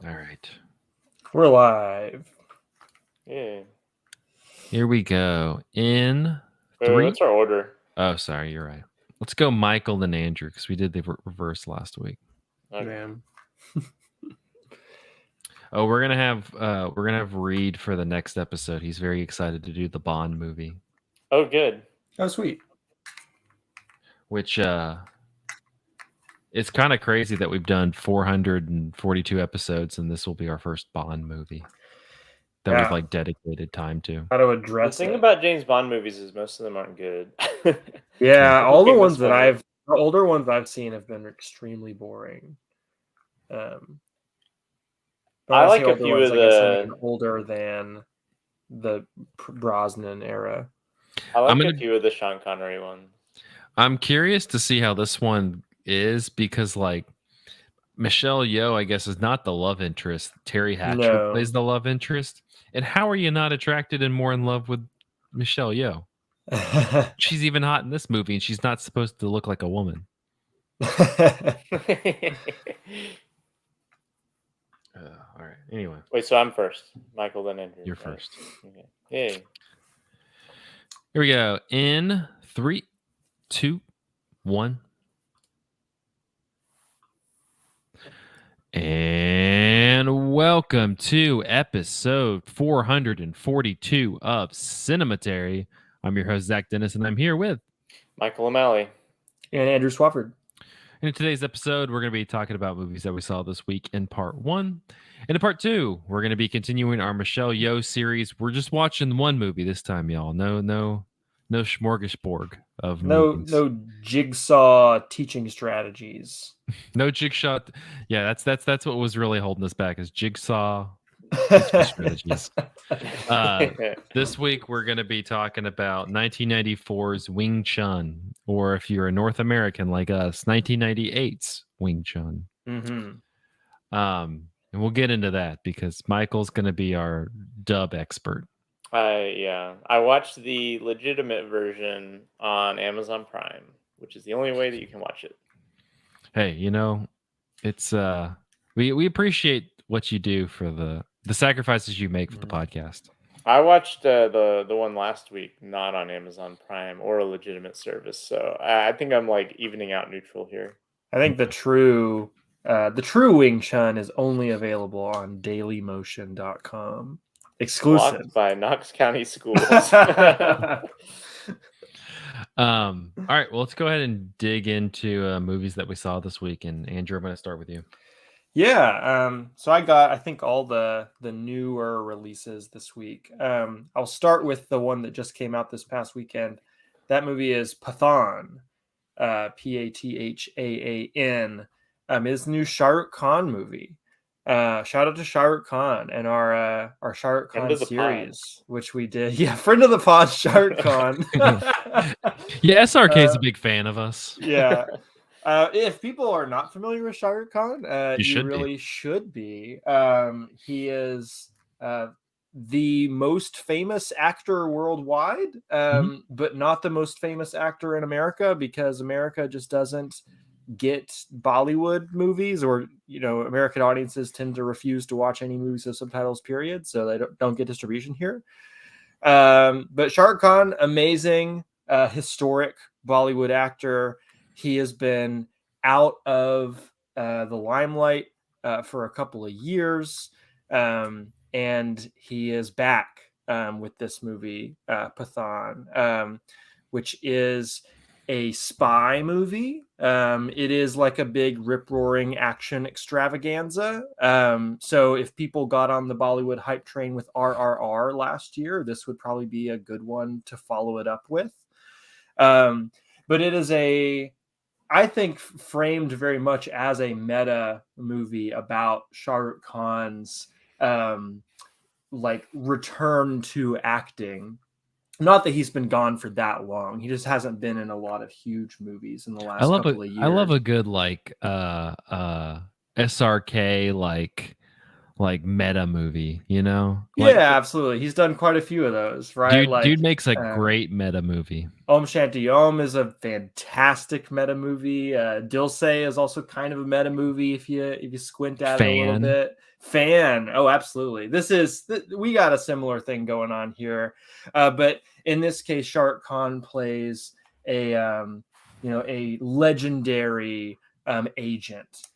All right. We're live. Yeah. Here we go. In Wait, three. what's our order? Oh, sorry. You're right. Let's go Michael and Andrew because we did the reverse last week. Okay. Man. Oh, we're gonna have Reed for the next episode. He's very excited to do the Bond movie, Oh, good. Oh, sweet. which it's kind of crazy that we've done 442 episodes and this will be our first Bond movie that we've Yeah. dedicated time to. How to The address thing it. about James Bond movies is most of them aren't good. Yeah, People all the keep ones that missing it. the older ones I've seen have been extremely boring. But I when I say like a older few ones, of I guess I mean the. older than the Brosnan era. I I'm like a gonna. few of the Sean Connery ones. I'm curious to see how this one is because Michelle Yeoh, I guess, is not the love interest. Terry Hatcher No. plays the love interest. And how are you not attracted and more in love with Michelle Yeoh? She's even hot in this movie, and she's not supposed to look like a woman. All right. Anyway, Wait, so I'm first. Michael, then Andrew. you're right? first. Okay. Yay. Here we go. In 3, 2, 1. And welcome to episode 442 of Cinematary. I'm your host, Zach Dennis, and I'm here with. Michael O'Malley. And Andrew Swafford. In today's episode, we're going to be talking about movies that we saw this week in part 1. And in part 2, we're going to be continuing our Michelle Yeoh series. We're just watching one movie this time, y'all. No smorgasbord of movies. No jigsaw teaching strategies. No jigsaw. Yeah, that's what was really holding us back is jigsaw strategies. This week we're going to be talking about 1994's Wing Chun, or if you're a North American like us, 1998's Wing Chun. Mm-hmm. And we'll get into that because Michael's going to be our dub expert. I watched the legitimate version on Amazon Prime, which is the only way that you can watch it. Hey, it's we appreciate what you do for the sacrifices you make for the podcast. I watched the one last week, not on Amazon Prime or a legitimate service, so I think I'm evening out neutral here. I think the true Wing Chun is only available on dailymotion.com. Exclusive. Blocked by Knox County Schools. All right, well, let's go ahead and dig into movies that we saw this week. And Andrew, I'm going to start with you. Yeah, so I got, I think, all the newer releases this week. I'll start with the one that just came out this past weekend. That movie is Pathaan, Pathaan. His new Shah Rukh Khan movie. Shout out to Shah Rukh Khan and our Shah Rukh Khan series, which we did. Yeah, friend of the pod, Shah Rukh Khan. Yeah, SRK is a big fan of us. Yeah. If people are not familiar with Shah Rukh Khan, you really should be. He is the most famous actor worldwide, but not the most famous actor in America because America just doesn't get Bollywood movies, or American audiences tend to refuse to watch any movies with subtitles, period, so they don't get distribution here. But Shah Rukh Khan, amazing, historic Bollywood actor. He has been out of the limelight for a couple of years, and he is back with this movie, Pathaan, which is a spy movie. It is like a big rip-roaring action extravaganza. So if people got on the Bollywood hype train with RRR last year, this would probably be a good one to follow it up with. But it is I think, framed very much as a meta movie about Shah Rukh Khan's return to acting. Not that he's been gone for that long. He just hasn't been in a lot of huge movies in the last couple of years. I love a good SRK like meta movie, you know? Yeah, absolutely. He's done quite a few of those, right? Dude makes a great meta movie. Om Shanti Om is a fantastic meta movie. Dilsei is also kind of a meta movie if you squint at it a little bit. Fan, oh, absolutely. We got a similar thing going on here, but in this case, Shah Rukh Khan plays a legendary agent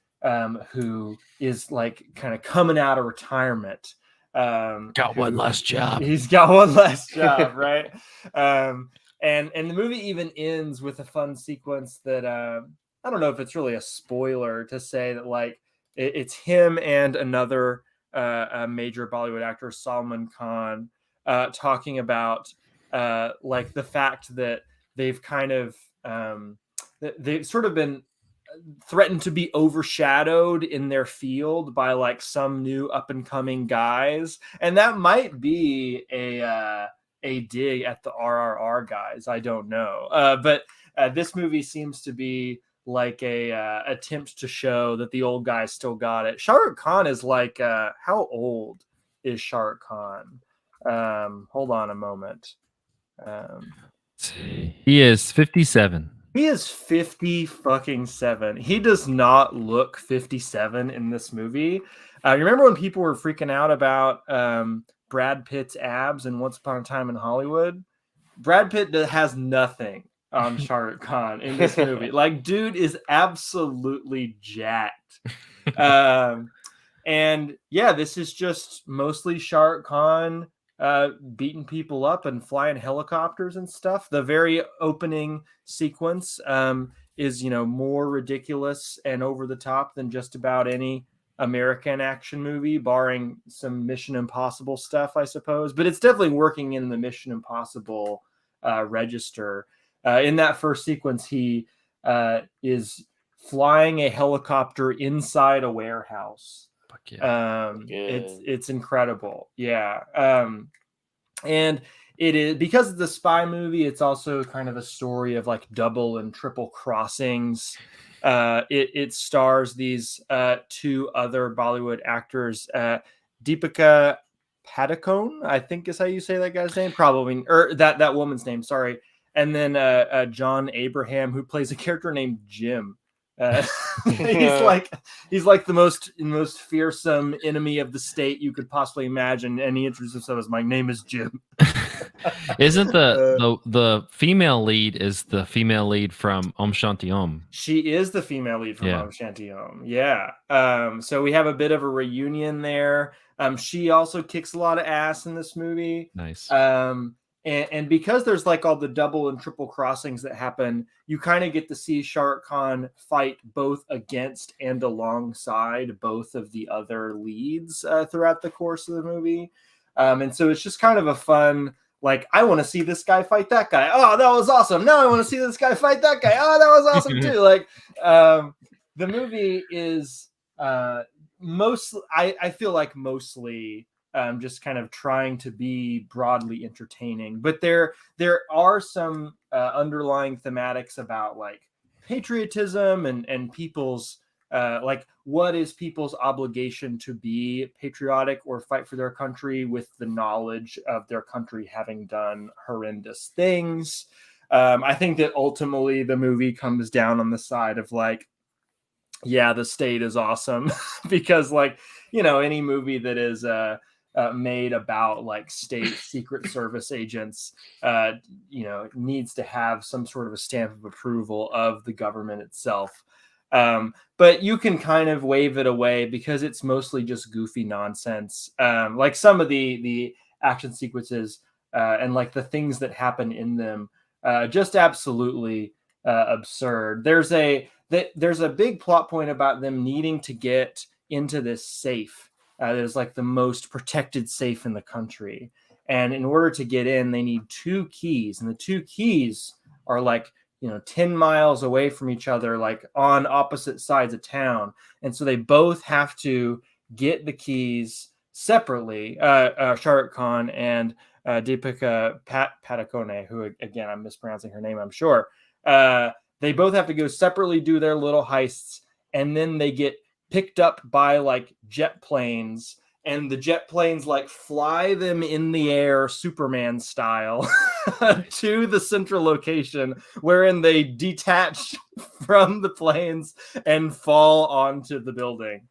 who is like kind of coming out of retirement. Got one last job. He's got one last job, right? And the movie even ends with a fun sequence that I don't know if it's really a spoiler to say that like it's him and another a major Bollywood actor, Salman Khan, talking about like the fact that they've kind of they've sort of been threatened to be overshadowed in their field by like some new up and coming guys, and that might be a dig at the RRR guys. I don't know, but this movie seems to be like a attempt to show that the old guys still got it. Shah Rukh Khan is like how old is Shah Rukh Khan? Hold on a moment. Let's see. He is 57. He is 57. He does not look 57 in this movie. You remember when people were freaking out about Brad Pitt's abs in Once Upon a Time in Hollywood? Brad Pitt has nothing on Shah Rukh Khan in this movie. Like, dude is absolutely jacked. And yeah, this is just mostly Shah Rukh Khan beating people up and flying helicopters and stuff. The very opening sequence is, more ridiculous and over the top than just about any American action movie, barring some Mission Impossible stuff, I suppose. But it's definitely working in the Mission Impossible register. In that first sequence, he is flying a helicopter inside a warehouse. Yeah. It's incredible. Yeah. And it is, because it's a spy movie, it's also kind of a story of like double and triple crossings. It stars these two other Bollywood actors, Deepika Padukone, I think is how you say that guy's name, probably, or that woman's name, sorry. And then John Abraham, who plays a character named Jim. He's like the most fearsome enemy of the state you could possibly imagine, and he introduces himself as, "My name is Jim." Isn't the female lead is the female lead from Om Shanti Om? She is the female lead from Om Shanti Om. Yeah. So we have a bit of a reunion there. She also kicks a lot of ass in this movie. Nice. And because there's like all the double and triple crossings that happen, you kind of get to see Shah Rukh Khan fight both against and alongside both of the other leads throughout the course of the movie. And so it's just kind of a fun, like, I want to see this guy fight that guy. Oh, that was awesome. Now I want to see this guy fight that guy. Oh, that was awesome too. Like, the movie is mostly, I feel like mostly just kind of trying to be broadly entertaining, but there are some underlying thematics about like patriotism and people's like what is people's obligation to be patriotic or fight for their country with the knowledge of their country having done horrendous things. I think that ultimately the movie comes down on the side of like, yeah, the state is awesome because like, any movie that is made about like state secret service agents, needs to have some sort of a stamp of approval of the government itself. But you can kind of wave it away because it's mostly just goofy nonsense. Like some of the action sequences and like the things that happen in them, just absolutely absurd. There's a big plot point about them needing to get into this safe. That is like the most protected safe in the country. And in order to get in, they need 2 keys. And the 2 keys are like, 10 miles away from each other, like on opposite sides of town. And so they both have to get the keys separately. Shah Rukh Khan and Deepika Padukone, who, again, I'm mispronouncing her name, I'm sure. They both have to go separately, do their little heists, and then they get picked up by like jet planes and the jet planes like fly them in the air Superman style to the central location, wherein they detach from the planes and fall onto the building.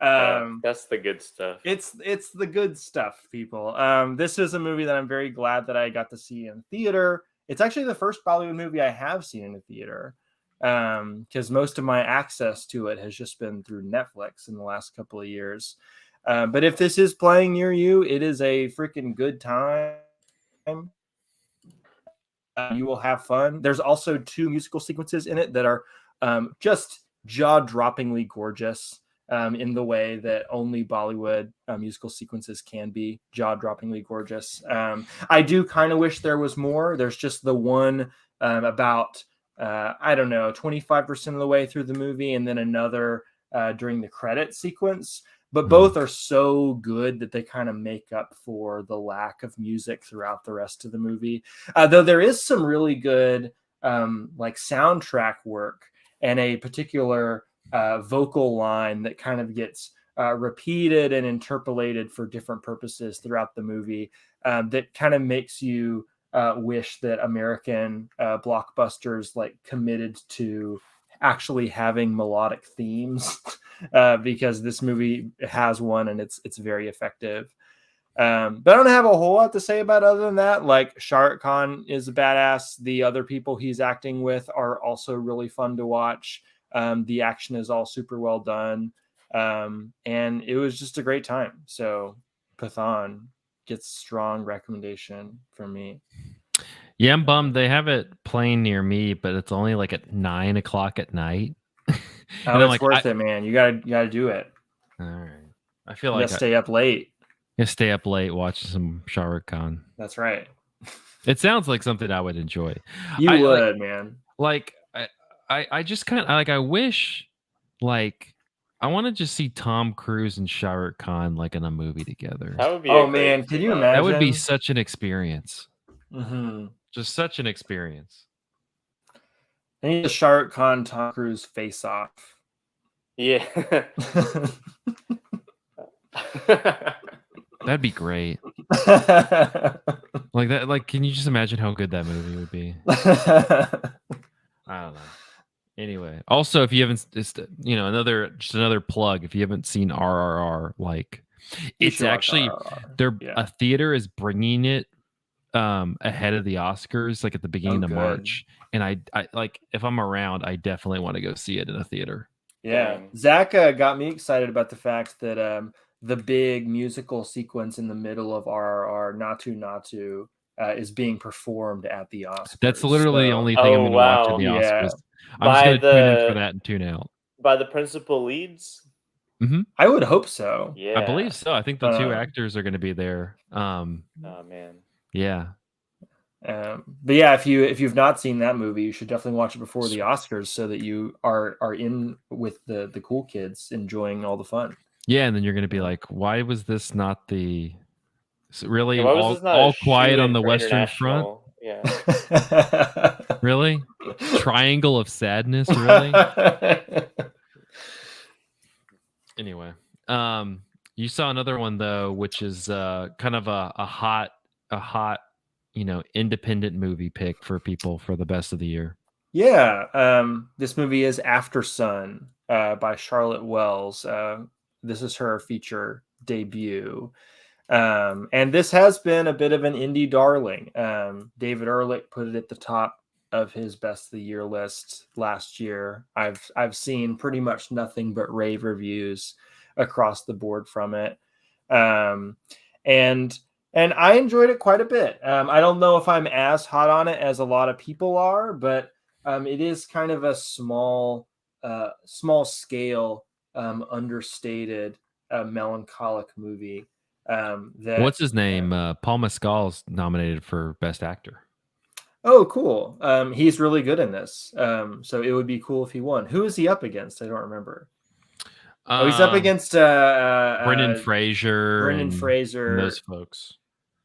That's the good stuff. It's the good stuff, people. This is a movie that I'm very glad that I got to see in theater. It's actually the first Bollywood movie I have seen in a theater, because most of my access to it has just been through Netflix in the last couple of years. But if this is playing near you, it is a freaking good time. You will have fun. There's also 2 musical sequences in it that are just jaw-droppingly gorgeous, in the way that only Bollywood musical sequences can be jaw-droppingly gorgeous. I do kind of wish there was more. There's just the one about, I don't know, 25% of the way through the movie, and then another during the credit sequence. But both are so good that they kind of make up for the lack of music throughout the rest of the movie. Though there is some really good like soundtrack work, and a particular vocal line that kind of gets repeated and interpolated for different purposes throughout the movie, that kind of makes you wish that American blockbusters like committed to actually having melodic themes, because this movie has one, and it's very effective. But I don't have a whole lot to say about other than that. Like, Shah Rukh Khan is a badass. The other people he's acting with are also really fun to watch. The action is all super well done. And it was just a great time. So Pathaan gets strong recommendation from me. Yeah, I'm bummed they have it playing near me, but it's only like at 9 o'clock at night. Oh, it's like, worth it, man. You gotta do it. All right. I feel like stay up late. Stay up late watching some Shah Rukh Khan. That's right. It sounds like something I would enjoy. You would, man. Like I just kind of like, I wish, like, I want to just see Tom Cruise and Shah Rukh Khan like in a movie together. That would be man, can you imagine? That would be such an experience. Mm-hmm. Just such an experience. I need a Shah Rukh Khan, Tom Cruise face off. Yeah. That'd be great. Like that. Like, can you just imagine how good that movie would be? I don't know. Anyway, also, if you haven't, another plug. If you haven't seen RRR, like, it's actually a theater is bringing it ahead of the Oscars, like at the beginning of March. And I like, if I'm around, I definitely want to go see it in a theater. Yeah, Zach got me excited about the fact that the big musical sequence in the middle of RRR, Natu Natu, is being performed at the Oscars. That's literally the only thing I'm going to watch at the Oscars. I'm just going to tune in for that and tune out. By the principal leads? Mm-hmm. I would hope so. Yeah, I believe so. I think the 2 actors are going to be there. Oh man. Yeah. But yeah, if you've not seen that movie, you should definitely watch it before the Oscars, so that you are in with the cool kids enjoying all the fun. Yeah, and then you're going to be like, why was this not the really all quiet on the Western Front? Yeah. Really? Triangle of Sadness, really? Anyway, you saw another one though, which is kind of a hot independent movie pick for people for the best of the year. Yeah, this movie is Aftersun by Charlotte Wells. This is her feature debut. And this has been a bit of an indie darling. David Ehrlich put it at the top of his best of the year list last year. I've seen pretty much nothing but rave reviews across the board from it. And I enjoyed it quite a bit. I don't know if I'm as hot on it as a lot of people are, but it is kind of a small scale, understated, melancholic movie. What's his name? Paul Mescal's nominated for Best Actor. Oh, cool. He's really good in this. So it would be cool if he won. Who is he up against? I don't remember. He's up against Brendan Fraser. And those folks.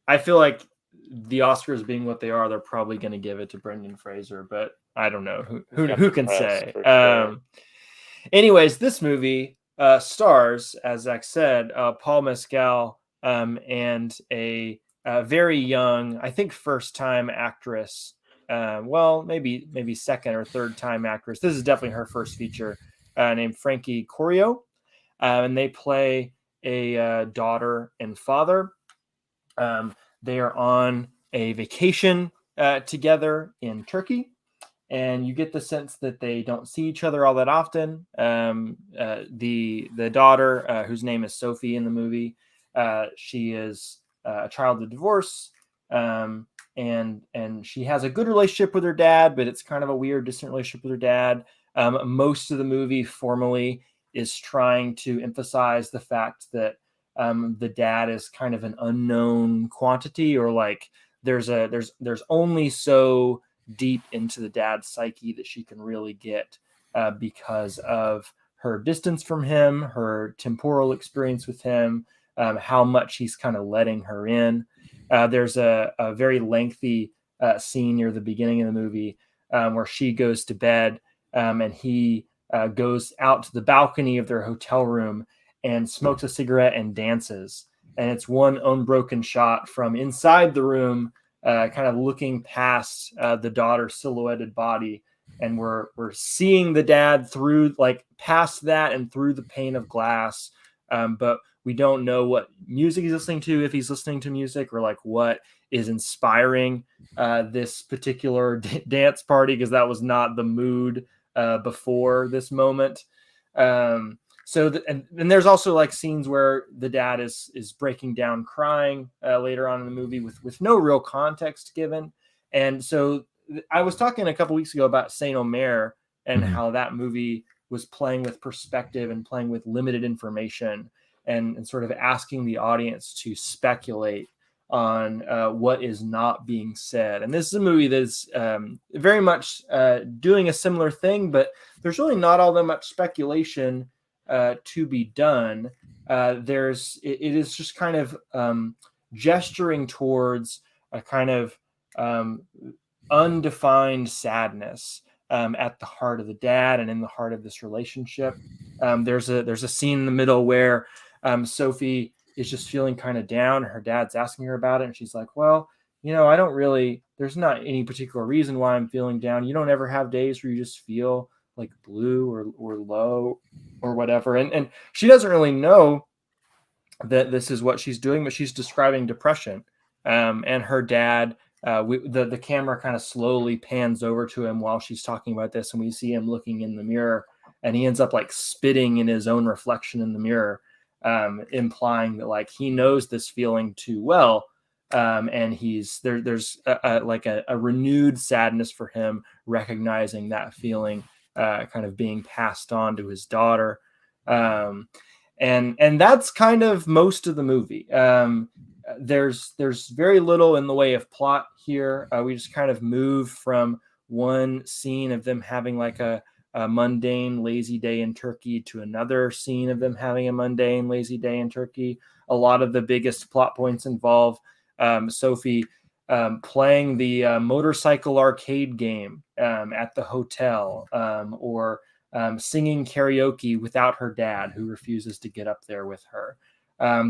I feel like the Oscars being what they are, they're probably going to give it to Brendan Fraser, but I don't know who can say. Sure. Anyways, this movie, stars, as Zach said, Paul Mescal and a very young, I think, first-time actress. Well, maybe second or third-time actress. This is definitely her first feature, named Frankie Corio, and they play a daughter and father. They are on a vacation together in Turkey, and you get the sense that they don't see each other all that often. The daughter, whose name is Sophie in the movie, she is a child of divorce, and she has a good relationship with her dad, but it's kind of a weird, distant relationship with her dad. Most of the movie formally is trying to emphasize the fact that the dad is kind of an unknown quantity, or like there's only so deep into the dad's psyche that she can really get because of her distance from him, her temporal experience with him, how much he's kind of letting her in. There's a very lengthy scene near the beginning of the movie where she goes to bed and he goes out to the balcony of their hotel room and smokes a cigarette and dances. And it's one unbroken shot from inside the room, kind of looking past the daughter's silhouetted body. And we're seeing the dad through, like, past that and through the pane of glass. But we don't know what music he's listening to, if he's listening to music, or like what is inspiring this particular dance party, because that was not the mood before this moment. And there's also like scenes where the dad is breaking down crying later on in the movie with no real context given. And so I was talking a couple weeks ago about Saint Omer and how that movie was playing with perspective and playing with limited information and sort of asking the audience to speculate on what is not being said. And this is a movie that's very much doing a similar thing, but there's really not all that much speculation to be done. It is just kind of gesturing towards a kind of undefined sadness at the heart of the dad and in the heart of this relationship. There's a scene in the middle where Sophie is just feeling kind of down. Her dad's asking her about it, and she's like, well, I don't really, there's not any particular reason why I'm feeling down. You don't ever have days where you just feel like blue or low or whatever. And she doesn't really know that this is what she's doing, but she's describing depression. And her dad, the camera kind of slowly pans over to him while she's talking about this, and we see him looking in the mirror, and he ends up like spitting in his own reflection in the mirror, implying that like he knows this feeling too well. And there's a renewed sadness for him, recognizing that feeling kind of being passed on to his daughter. And that's kind of most of the movie. There's very little in the way of plot here. We just kind of move from one scene of them having like a mundane, lazy day in Turkey to another scene of them having a mundane, lazy day in Turkey. A lot of the biggest plot points involve Sophie playing the motorcycle arcade game at the hotel, or singing karaoke without her dad, who refuses to get up there with her.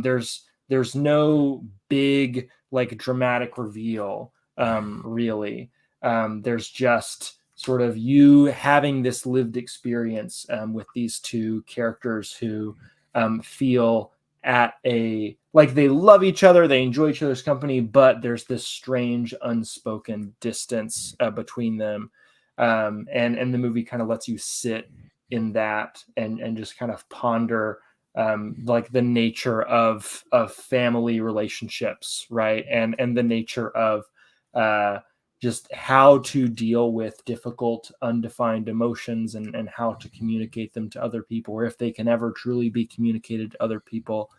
There's no big like dramatic reveal, really. There's just sort of you having this lived experience with these two characters who feel like they love each other, they enjoy each other's company, but there's this strange unspoken distance between them. And the movie kind of lets you sit in that and just kind of ponder like the nature of family relationships, right? And the nature of just how to deal with difficult, undefined emotions and how to communicate them to other people, or if they can ever truly be communicated to other people.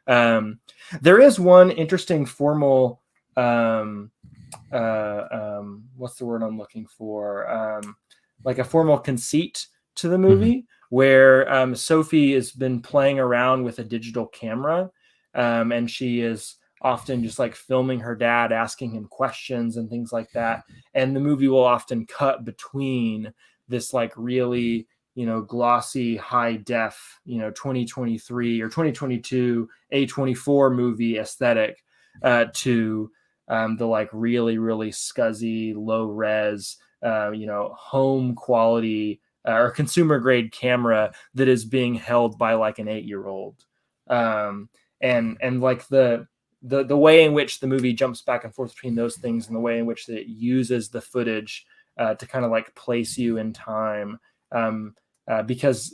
There is one interesting formal, what's the word I'm looking for? Like a formal conceit to the movie, where Sophie has been playing around with a digital camera, and she is often just like filming her dad, asking him questions and things like that. And the movie will often cut between this like really glossy high def 2023 or 2022 A24 movie aesthetic to the like really really scuzzy low res home quality or consumer grade camera that is being held by like an 8-year-old. And like the way in which the movie jumps back and forth between those things and the way in which it uses the footage to kind of like place you in time. Because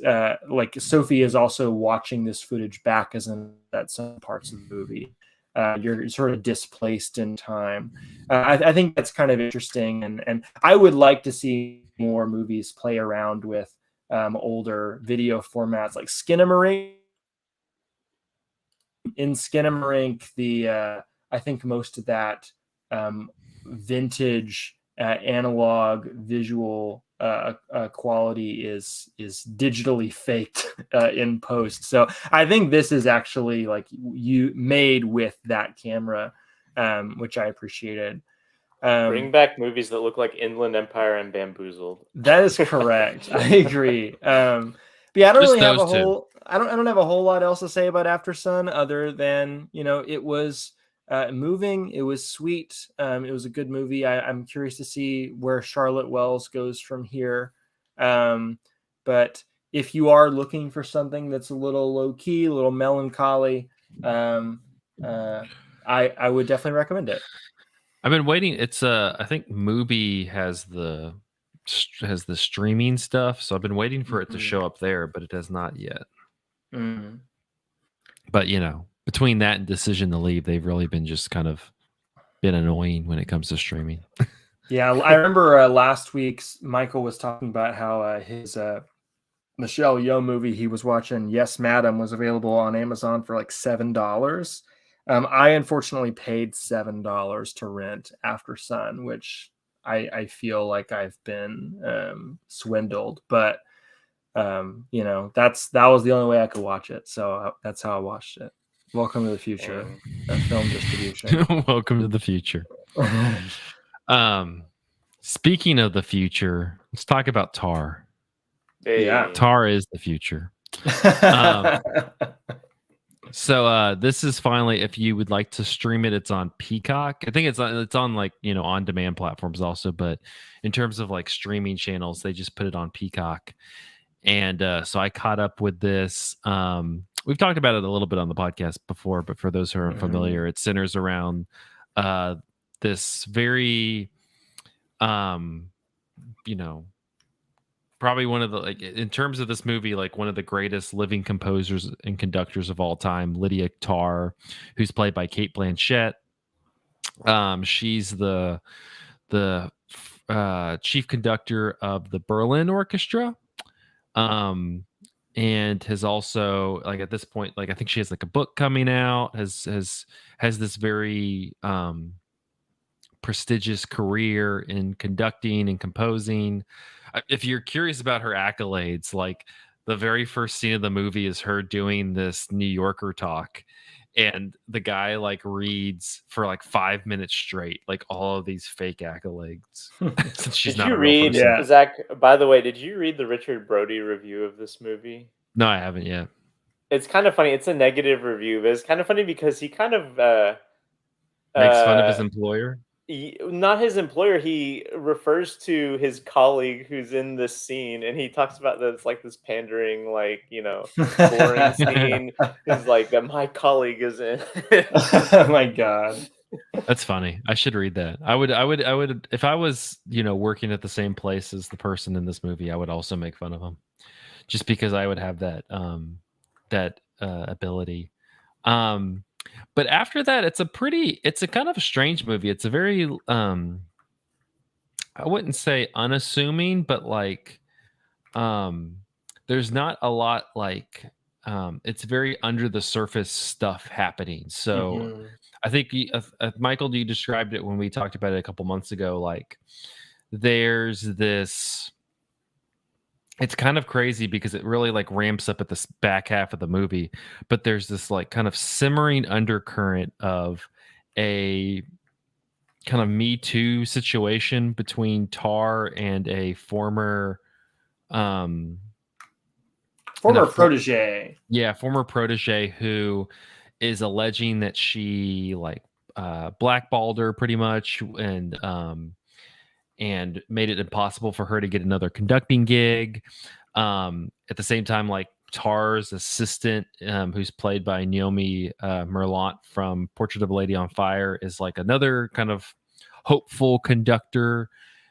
like Sophie is also watching this footage back as in at some parts of the movie. You're sort of displaced in time. I think that's kind of interesting, and I would like to see more movies play around with older video formats like Skinamarink. In Skinamarink, I think most of that vintage analog visual quality is digitally faked in post. So I think this is actually like you made with that camera, which I appreciated. Bring back movies that look like Inland Empire and Bamboozled. That is correct. I agree. But yeah, I don't really have a whole. I don't have a whole lot else to say about Aftersun other than it was moving. It was sweet. It was a good movie. I'm curious to see where Charlotte Wells goes from here. But if you are looking for something that's a little low key, a little melancholy, I would definitely recommend it. I've been waiting. It's I think Mubi has the streaming stuff, so I've been waiting for it to show up there, but it has not yet. But between that and Decision to Leave, they've really been just kind of been annoying when it comes to streaming. Yeah, I remember last week Michael was talking about how his Michelle Yeoh movie he was watching, Yes Madam, was available on Amazon for like $7. I unfortunately paid $7 to rent Aftersun, which I feel like I've been swindled. But that was the only way I could watch it, so that's how I watched it. Welcome to the future, film distribution. Welcome to the future. Speaking of the future, let's talk about Tar. Hey. Yeah, Tar is the future. So this is finally, if you would like to stream it, it's on Peacock. I think it's on like on demand platforms also, but in terms of like streaming channels, they just put it on Peacock. And so I caught up with this. We've talked about it a little bit on the podcast before, but for those who are familiar, it centers around this very probably one of the, like, in terms of this movie, like one of the greatest living composers and conductors of all time, Lydia Tarr, who's played by Cate Blanchett. She's the chief conductor of the Berlin Orchestra, and has also, like, at this point, like, I think she has like a book coming out, has this very prestigious career in conducting and composing. If you're curious about her accolades, like the very first scene of the movie is her doing this New Yorker talk, and the guy like reads for like 5 minutes straight, like all of these fake accolades. Since she's Did not you a real read, person. Zach? By the way, did you read the Richard Brody review of this movie? No, I haven't yet. It's kind of funny. It's a negative review, but it's kind of funny because he kind of Makes fun of his employer. Not his employer. He refers to his colleague who's in this scene, and he talks about that it's like this pandering, like boring scene. He's like that my colleague is in. Oh my god, that's funny. I should read that. I would if I was working at the same place as the person in this movie, I would also make fun of him, just because I would have that ability. But after that, it's a kind of a strange movie. It's a very I wouldn't say unassuming, but like there's not a lot, like it's very under the surface stuff happening. So I think Michael, you described it when we talked about it a couple months ago, like there's this, it's kind of crazy because it really like ramps up at the back half of the movie, but there's this like kind of simmering undercurrent of a kind of Me Too situation between Tar and a former former protege. Yeah, former protege who is alleging that she like blackballed her pretty much and made it impossible for her to get another conducting gig. At the same time, like Tar's assistant, who's played by Naomi Merlant from Portrait of a Lady on Fire, is like another kind of hopeful conductor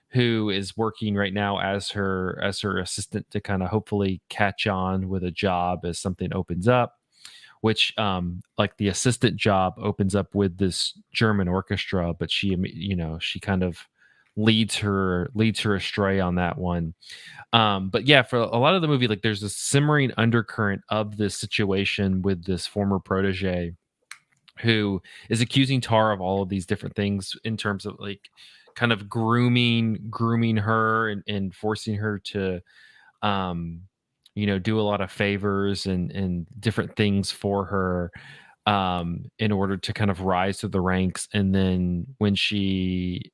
who is working right now as her assistant to kind of hopefully catch on with a job as something opens up, which like the assistant job opens up with this German orchestra, but she kind of leads her astray on that one. But yeah, for a lot of the movie, like there's a simmering undercurrent of this situation with this former protege who is accusing Tar of all of these different things in terms of like kind of grooming her and forcing her to do a lot of favors and different things for her in order to kind of rise through the ranks. And then when she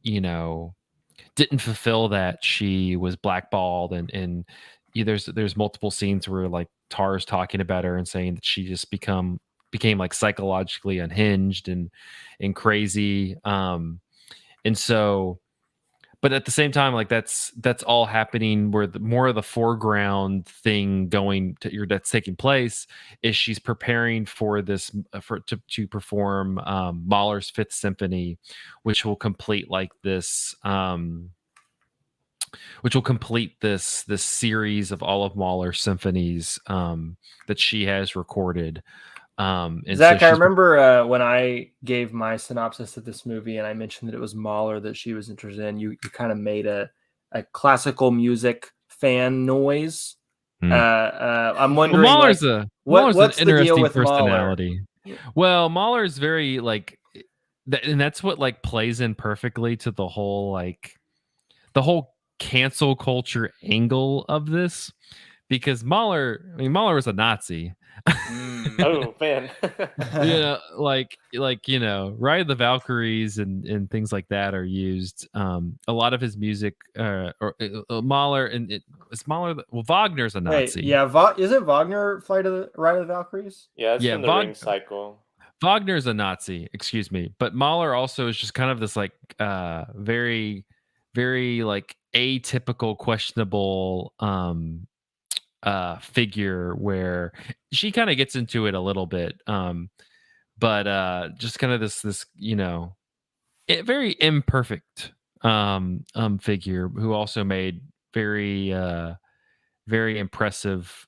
didn't fulfill that, she was blackballed. And there's multiple scenes where like Tar's talking about her and saying that she just became like psychologically unhinged and crazy. And so, but at the same time, like that's all happening where the more of the foreground thing that's taking place is she's preparing for this to perform Mahler's Fifth Symphony, which will complete like this this series of all of Mahler's symphonies that she has recorded. And Zach, I remember when I gave my synopsis of this movie and I mentioned that it was Mahler that she was interested in, you kind of made a classical music fan noise. I'm wondering, Mahler's what's an the deal interesting with personality. Mahler? Well, Mahler's very like, and that's what like plays in perfectly to the whole cancel culture angle of this, because Mahler was a Nazi. Oh man. Like Ride of the Valkyries and things like that are used. A lot of his music Mahler, and it's Mahler. Well, Wagner's a Nazi. Wait, yeah, isn't Wagner Ride of the Valkyries? Yeah, it's from the Ring Cycle. Wagner's a Nazi, excuse me, but Mahler also is just kind of this like very, very like atypical, questionable figure where she kind of gets into it a little bit, but just kind of this very imperfect figure who also made very very impressive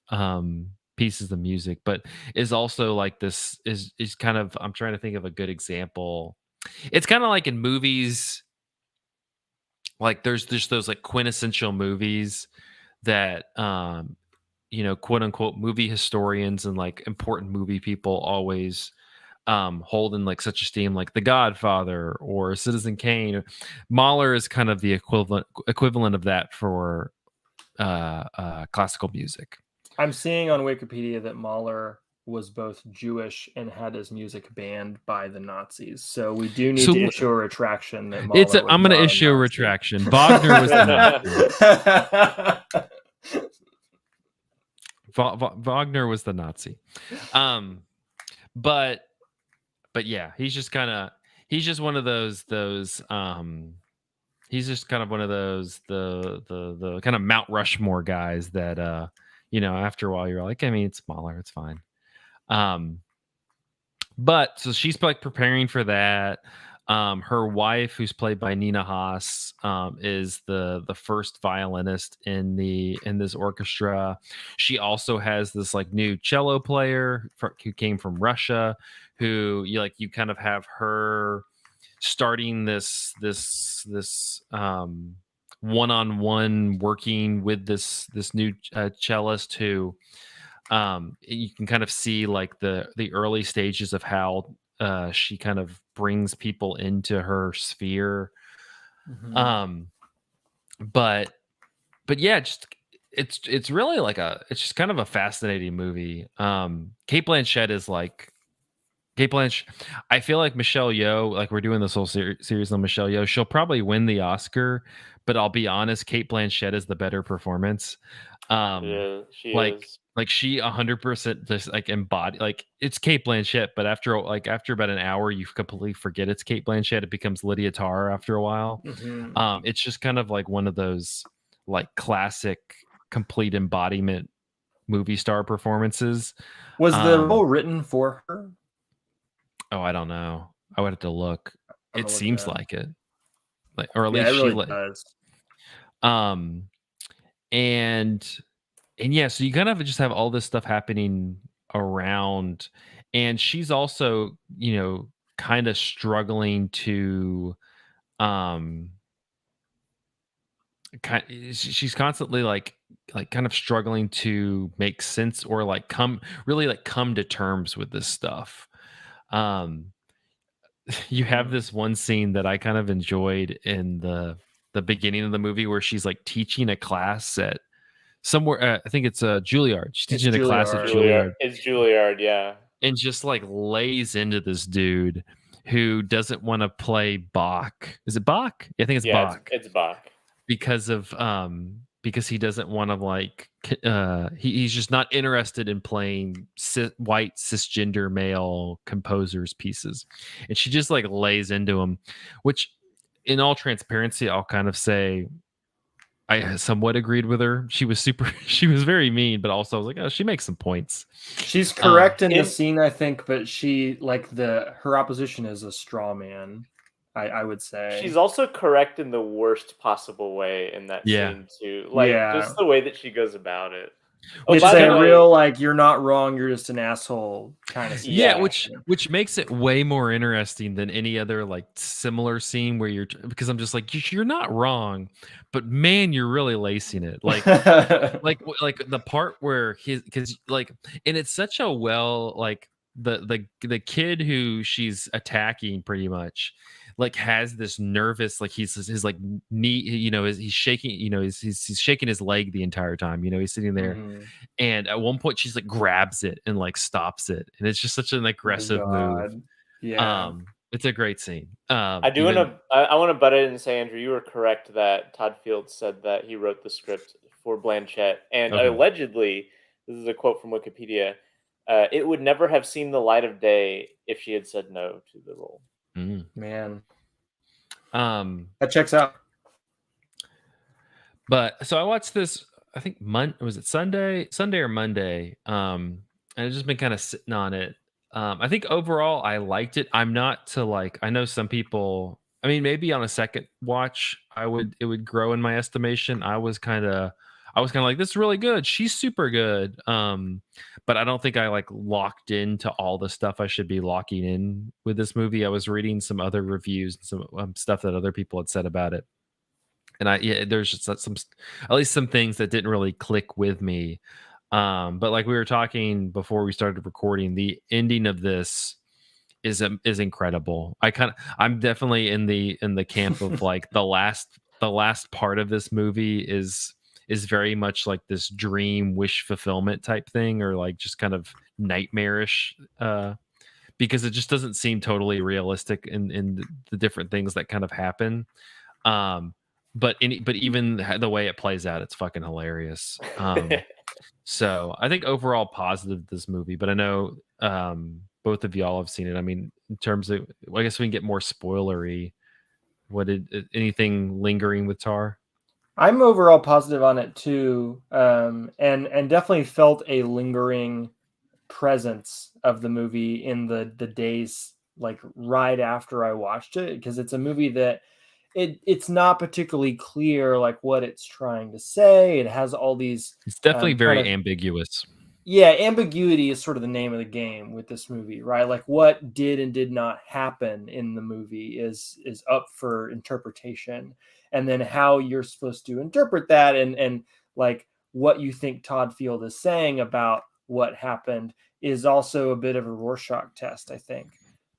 pieces of music, but is also like this is kind of, I'm trying to think of a good example. It's kind of like in movies, like there's just those like quintessential movies that quote unquote movie historians and like important movie people always hold in like such esteem, like The Godfather or Citizen Kane. Mahler is kind of the equivalent of that for classical music. I'm seeing on Wikipedia that Mahler was both Jewish and had his music banned by the Nazis. So we do need to issue a retraction that Mahler I'm going to issue a retraction. Wagner was the Nazi. Wagner was the Nazi. But yeah, he's just one of those he's just kind of one of those the kind of Mount Rushmore guys that after a while you're like, I mean, it's Mahler, it's fine. But so she's like preparing for that. Her wife, who's played by Nina Haas, is the first violinist in this orchestra. She also has this like new cello player who came from Russia, who you kind of have her starting this one-on-one working with this new cellist who you can kind of see like the early stages of how she kind of brings people into her sphere. Mm-hmm. But yeah, just it's really like it's just kind of a fascinating movie. Cate Blanchett is like I feel like Michelle Yeoh, like we're doing this whole series on Michelle Yeoh, she'll probably win the Oscar, but I'll be honest, Cate Blanchett is the better performance. Yeah, she like is. Like she 100% just like embody, like it's Kate Blanchett, but after about an hour, you completely forget it's Kate Blanchett. It becomes Lydia Tarr after a while. It's just kind of like one of those like classic complete embodiment movie star performances. Was the role written for her? Oh, I don't know. I would have to look. It seems like it, like, or at least it really she does. And yeah, so you kind of just have all this stuff happening around, and she's also, kind of struggling to, she's constantly like kind of struggling to make sense or like come to terms with this stuff. Um, you have this one scene that I kind of enjoyed in the beginning of the movie where she's like teaching a class at somewhere. I think it's Juilliard. She's teaching a class at Juilliard. It's Juilliard, yeah. And just like lays into this dude who doesn't want to play Bach. Is it Bach? I think it's Bach. It's Bach. Because he doesn't want to like he's just not interested in playing white cisgender male composers pieces, and she just like lays into him, which in all transparency I'll kind of say I somewhat agreed with her. She was very mean, but also I was like, oh, she makes some points. She's correct in the scene, I think, but she her opposition is a straw man. I would say she's also correct in the worst possible way in that scene too. Just the way that she goes about it. It's a real like, you're not wrong, you're just an asshole kind of scene. Yeah, which makes it way more interesting than any other like similar scene where because I'm just like, you're not wrong, but man, you're really lacing it. Like like the part where because like, and it's such a like the kid who she's attacking pretty much like has this nervous, like his like knee, he's shaking, he's shaking his leg the entire time, he's sitting there, and at one point she's like grabs it and like stops it, and it's just such an aggressive move. It's a great scene. I want to butt in and say, Andrew, you were correct that Todd Field said that he wrote the script for Blanchett, and allegedly, this is a quote from Wikipedia, it would never have seen the light of day if she had said no to the role. Man, that checks out. But so I watched this, I think was it Sunday or Monday, and I've just been kind of sitting on it. I think overall I liked it. I'm not to like, I know some people, I mean, maybe on a second watch it would grow in my estimation. I was kind of like, this is really good, she's super good, but I don't think I like locked into all the stuff I should be locking in with this movie. I was reading some other reviews and some stuff that other people had said about it, and there's just some, at least some things that didn't really click with me. But like we were talking before we started recording, the ending of this is incredible. I'm definitely in the camp of like the last part of this movie is very much like this dream wish fulfillment type thing, or like just kind of nightmarish, because it just doesn't seem totally realistic in the different things that kind of happen. But even the way it plays out, it's fucking hilarious. So I think overall positive this movie, but I know both of y'all have seen it. I mean, in terms of, I guess we can get more spoilery. Anything lingering with Tar? I'm overall positive on it too, and definitely felt a lingering presence of the movie in the days like right after I watched it, because it's a movie that it's not particularly clear like what it's trying to say. It has all these, it's definitely very ambiguous. Yeah, ambiguity is sort of the name of the game with this movie, right? Like what did and did not happen in the movie is up for interpretation, and then how you're supposed to interpret that, and like what you think Todd Field is saying about what happened is also a bit of a Rorschach test, I think.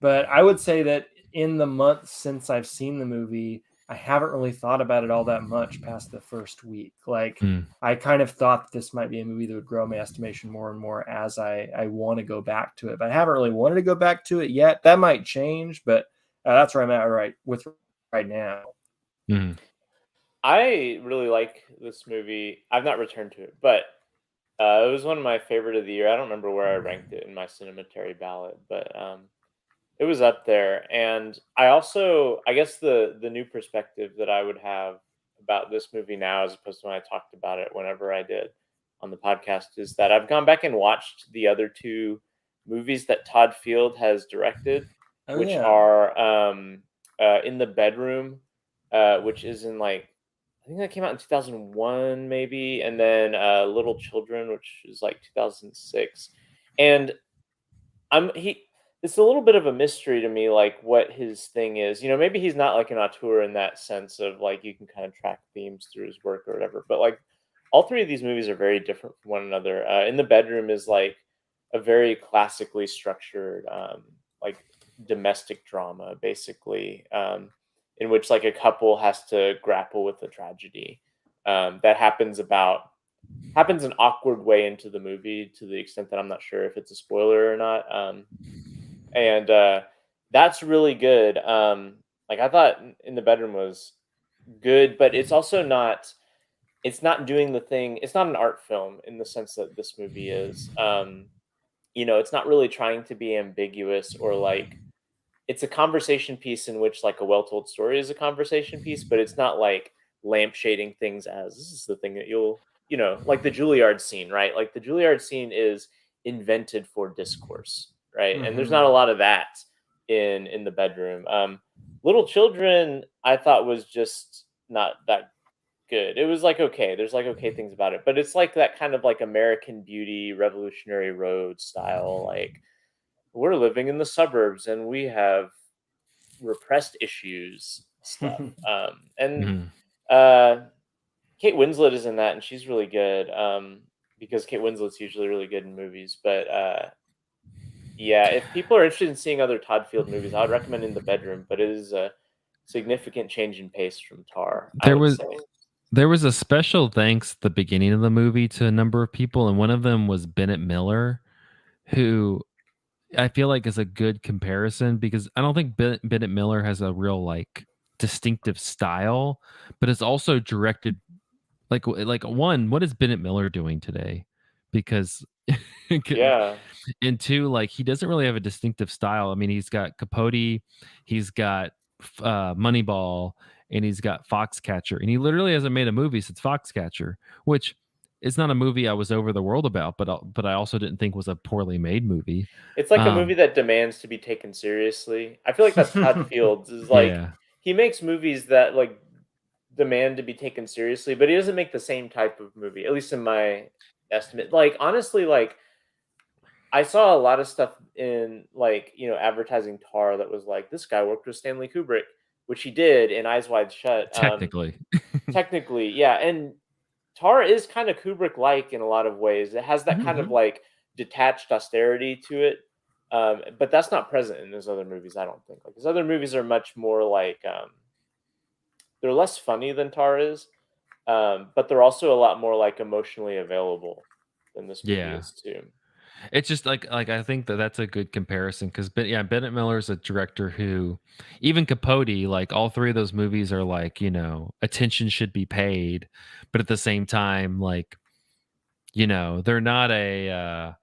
But I would say that in the months since I've seen the movie, I haven't really thought about it all that much past the first week. Like I kind of thought this might be a movie that would grow my estimation more and more as I want to go back to it, but I haven't really wanted to go back to it yet. That might change, but that's where I'm at right now. I really like this movie. I've not returned to it, but It was one of my favorite of the year. I don't remember where I ranked it in my Cinematary ballot, but it was up there. And I guess the new perspective that I would have about this movie now, as opposed to when I talked about it whenever I did on the podcast, is that I've gone back and watched the other two movies that Todd Field has directed, Oh which yeah. are In the Bedroom, which is in like, I think that came out in 2001 maybe, and then Little Children, which is like 2006. And he it's a little bit of a mystery to me, like what his thing is. Maybe he's not like an auteur in that sense of like you can kind of track themes through his work or whatever. But like all three of these movies are very different from one another. In the Bedroom is like a very classically structured, like domestic drama, basically, in which like a couple has to grapple with a tragedy that happens an awkward way into the movie, to the extent that I'm not sure if it's a spoiler or not. And That's really good. Like I thought In the Bedroom was good, but it's not doing the thing. It's not an art film in the sense that this movie is. It's not really trying to be ambiguous, or like it's a conversation piece in which like a well-told story is a conversation piece, but it's not like lampshading things as this is the thing that like the Juilliard scene, right? Like the Juilliard scene is invented for discourse, right? And there's not a Mm-hmm. lot of that in the Bedroom. Little Children, I thought was just not that good. It was like okay, there's like okay things about it, but it's like that kind of like American Beauty, Revolutionary Road style, like we're living in the suburbs and we have repressed issues stuff. And Mhm. uh, Kate Winslet is in that, and she's really good. Because Kate Winslet's usually really good in movies. But yeah, if people are interested in seeing other Todd Field movies, I would recommend In the Bedroom. But it is a significant change in pace from Tar, I There would was say. there was a special thanks at the beginning of the movie to a number of people, and one of them was Bennett Miller, who I feel like is a good comparison because I don't think Bennett Miller has a real like distinctive style, but it's also directed like one, what is Bennett Miller doing today? Because Yeah, and two, like he doesn't really have a distinctive style. I mean, he's got Capote, he's got Moneyball, and he's got Foxcatcher, and he literally hasn't made a movie since Foxcatcher, which is not a movie I was over the world about, but I also didn't think was a poorly made movie. it's like a movie Um, that demands to be taken seriously. I feel like that's Todd Fields. Is like yeah, he makes movies that like demand to be taken seriously, but he doesn't make the same type of movie, at least in my estimate. Like honestly, like I saw a lot of stuff in like, advertising Tar that was like this guy worked with Stanley Kubrick, which he did in Eyes Wide Shut. technically, Technically, yeah, and Tar is kind of Kubrick like in a lot of ways. It has that kind of Mm-hmm. like detached austerity to it. But that's not present in his other movies, I don't think. Like his other movies are much more like they're less funny than Tar is, but they're also a lot more like emotionally available than this movie yeah. is too. It's just like I think that that's a good comparison because yeah, Bennett Miller is a director who, even Capote, like all three of those movies are like attention should be paid, but at the same time like they're not a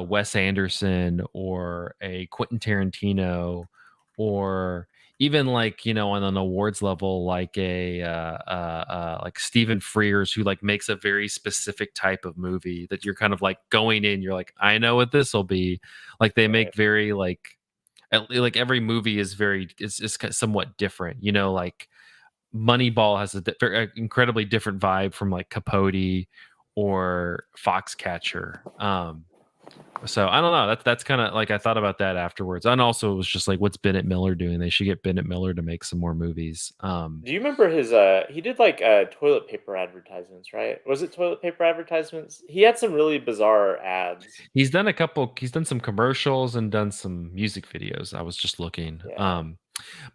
Wes Anderson or a Quentin Tarantino or even like on an awards level like like Stephen Frears, who like makes a very specific type of movie that you're kind of like going in, you're like, I know what this will be. Like they Right. make very like every movie is somewhat different, like Moneyball has a incredibly different vibe from like Capote or Foxcatcher. So I don't know. That's kind of like I thought about that afterwards, and also it was just like, what's Bennett Miller doing? They should get Bennett Miller to make some more movies. Do you remember his he did like toilet paper advertisements, right? Was it toilet paper advertisements? He had some really bizarre ads. He's done a couple. He's done some commercials and done some music videos. I was just looking. Yeah.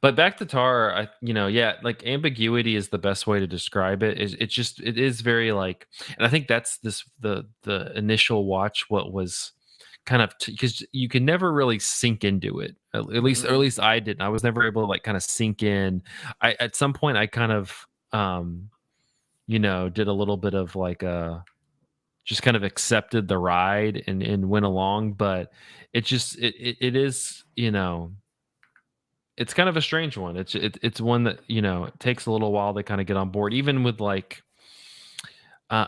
But back to Tar, yeah, like ambiguity is the best way to describe it. It is very like, and I think that's the initial watch. What was kind of because you can never really sink into it. At Mm-hmm. least I didn't. I was never able to like kind of sink in. I at some point I kind of did a little bit of like a just kind of accepted the ride and went along. But it is, it's kind of a strange one. It's one that, it takes a little while to kind of get on board, even with like,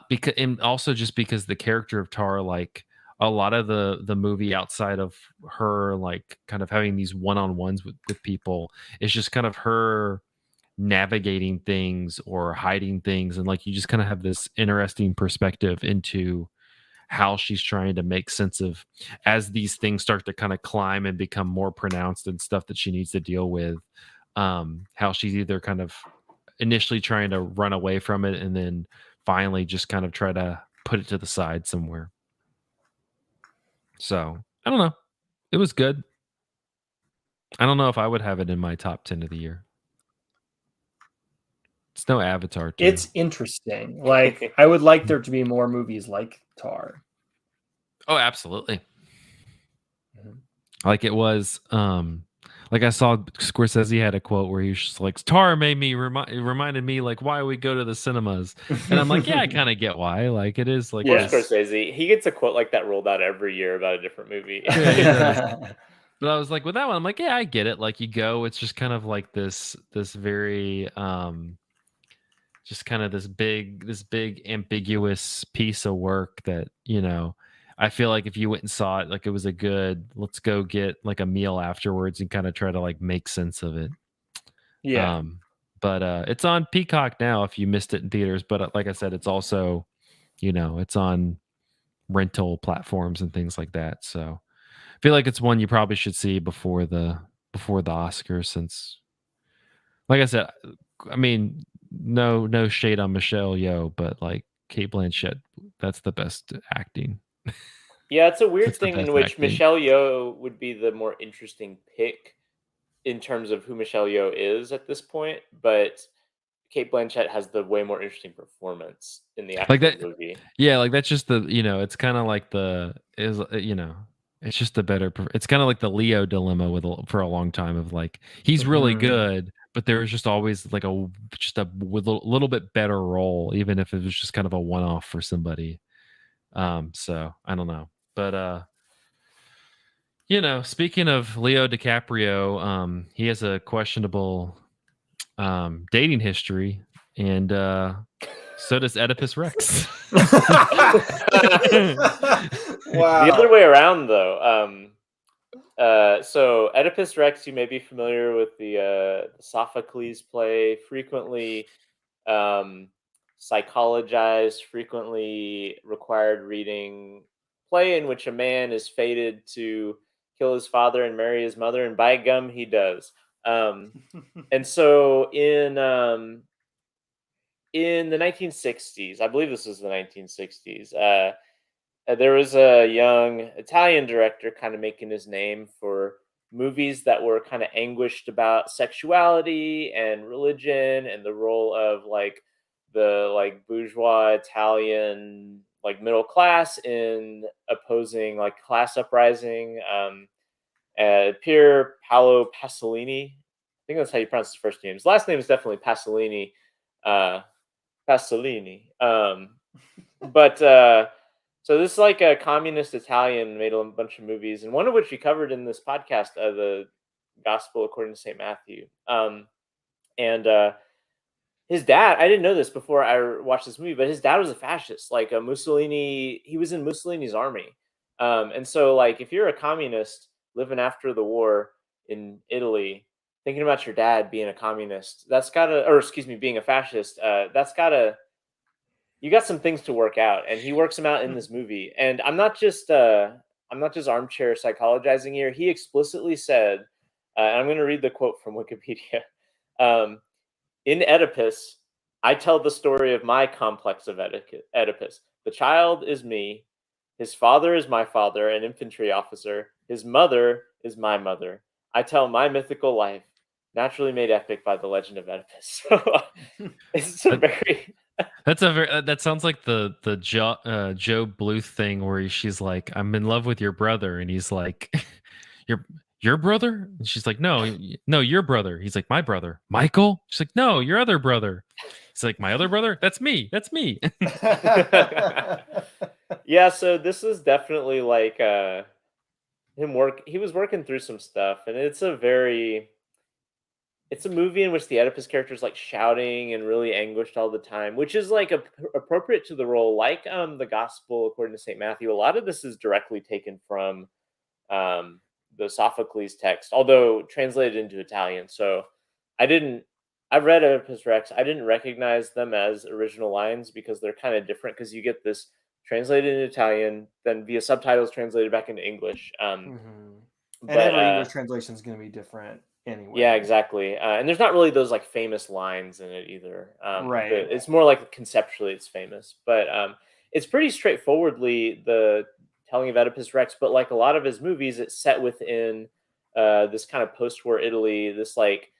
because, and also just because the character of Tara, like a lot of the movie outside of her, like kind of having these one-on-ones with people, is just kind of her navigating things or hiding things. And like, you just kind of have this interesting perspective into how she's trying to make sense of, as these things start to kind of climb and become more pronounced and stuff that she needs to deal with, how she's either kind of initially trying to run away from it and then finally just kind of try to put it to the side somewhere. So I don't know, it was good. I don't know if I would have it in my top 10 of the year. It's no Avatar too. It's interesting. Like, I would like there to be more movies like Tar. Oh, absolutely. Like it was, like I saw Scorsese had a quote where he's just like, Tar made me reminded me like why we go to the cinemas. And I'm like, yeah, I kind of get why. Like it is like, yes. Scorsese, he gets a quote like that rolled out every year about a different movie. Yeah, he does. But I was like, with that one, I'm like, yeah, I get it. Like you go, it's just kind of like this very just kind of this big ambiguous piece of work that, I feel like if you went and saw it, like it was a good, let's go get like a meal afterwards and kind of try to like make sense of it. Yeah. But it's on Peacock now if you missed it in theaters. But like I said, it's also, it's on rental platforms and things like that. So I feel like it's one you probably should see before the Oscars, since, like I said, I mean, no shade on Michelle Yeoh, but like Cate Blanchett, that's the best acting. Yeah, it's a weird thing in which Michelle Yeoh would be the more interesting pick in terms of who Michelle Yeoh is at this point, but Cate Blanchett has the way more interesting performance in the actual movie. Yeah, like that's just the, it's kind of like it's just the better. It's kind of like the Leo dilemma for a long time of like, he's really good, but there was just always like a little bit better role, even if it was just kind of a one-off for somebody. So I don't know, but speaking of Leo DiCaprio, he has a questionable dating history, and so does Oedipus Rex. Wow. The other way around, though. So Oedipus Rex, you may be familiar with the Sophocles play, frequently psychologized, frequently required reading play in which a man is fated to kill his father and marry his mother, and by gum, he does. And so in the 1960s, I believe this was the 1960s, there was a young Italian director kind of making his name for movies that were kind of anguished about sexuality and religion and the role of like the like bourgeois Italian like middle class in opposing like class uprising. Pier Paolo Pasolini, I think that's how you pronounce his first name. His last name is definitely Pasolini. But so this is like a communist Italian, made a bunch of movies, and one of which we covered in this podcast, the Gospel According to St. Matthew. And his dad, I didn't know this before I watched this movie, but his dad was a fascist, like a Mussolini. He was in Mussolini's army. And so like, if you're a communist living after the war in Italy, thinking about your dad being a communist, being a fascist, you got some things to work out, and he works them out in this movie. And I'm not just armchair psychologizing here. He explicitly said, and I'm going to read the quote from Wikipedia. In Oedipus, I tell the story of my complex of Oedipus. The child is me. His father is my father, an infantry officer. His mother is my mother. I tell my mythical life, naturally made epic by the legend of Oedipus. It's a very... that sounds like the Joe Bluth thing where she's like, I'm in love with your brother, and he's like, your brother? And she's like, no, your brother. He's like, my brother, Michael. She's like, no, your other brother. He's like, my other brother? That's me. Yeah, so this is definitely like him work. He was working through some stuff, and it's a movie in which the Oedipus character is like shouting and really anguished all the time, which is like appropriate to the role. Like the Gospel according to Saint Matthew, a lot of this is directly taken from um, the Sophocles text, although translated into Italian. So I didn't. I've read Oedipus Rex. I didn't recognize them as original lines because they're kind of different. Because you get this translated in Italian, then via subtitles translated back into English. Mm-hmm. And But every English translation is going to be different yeah, anyway. exactly. And there's not really those like famous lines in it either. Right. It's more like conceptually it's famous, but it's pretty straightforwardly the telling of Oedipus Rex. But like a lot of his movies, it's set within this kind of post-war Italy, this like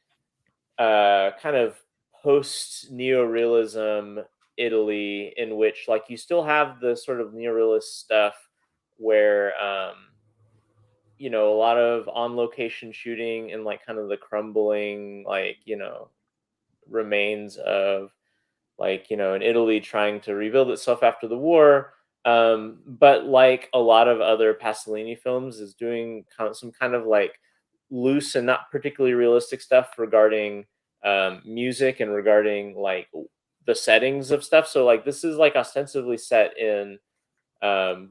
kind of post-neorealism Italy, in which like you still have the sort of neorealist stuff where a lot of on location shooting and like kind of the crumbling, like, remains of like, in Italy trying to rebuild itself after the war. But like a lot of other Pasolini films, is doing some kind of like loose and not particularly realistic stuff regarding music and regarding like the settings of stuff. So like this is like ostensibly set in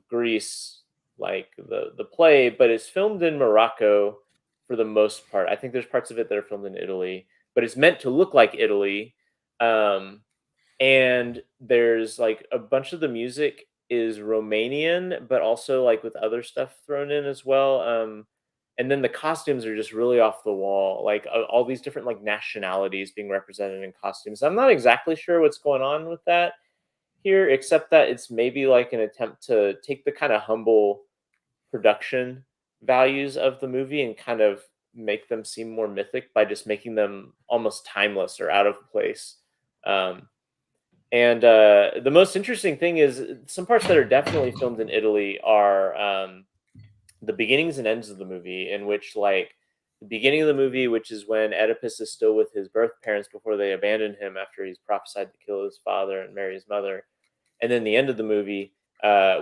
Greece, like the play, but it's filmed in Morocco for the most part. I think there's parts of it that are filmed in Italy, but it's meant to look like Italy. Um, and there's like a bunch of the music is Romanian, but also like with other stuff thrown in as well. And then the costumes are just really off the wall, like all these different like nationalities being represented in costumes. I'm not exactly sure what's going on with that here, except that it's maybe like an attempt to take the kind of humble production values of the movie and kind of make them seem more mythic by just making them almost timeless or out of place. Um, and the most interesting thing is some parts that are definitely filmed in Italy are the beginnings and ends of the movie, in which, like, the beginning of the movie, which is when Oedipus is still with his birth parents before they abandon him after he's prophesied to kill his father and marry his mother, and then the end of the movie,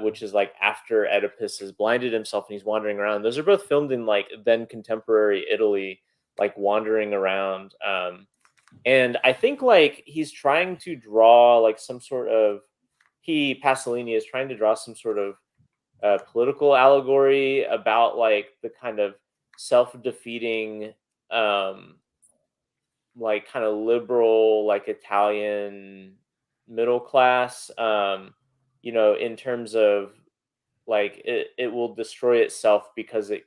which is like after Oedipus has blinded himself and he's wandering around. Those are both filmed in like then contemporary Italy, like wandering around. And I think like he's trying to draw like some sort of Pasolini is trying to draw some sort of political allegory about like the kind of self-defeating um like kind of liberal like Italian middle class, in terms of like it will destroy itself because it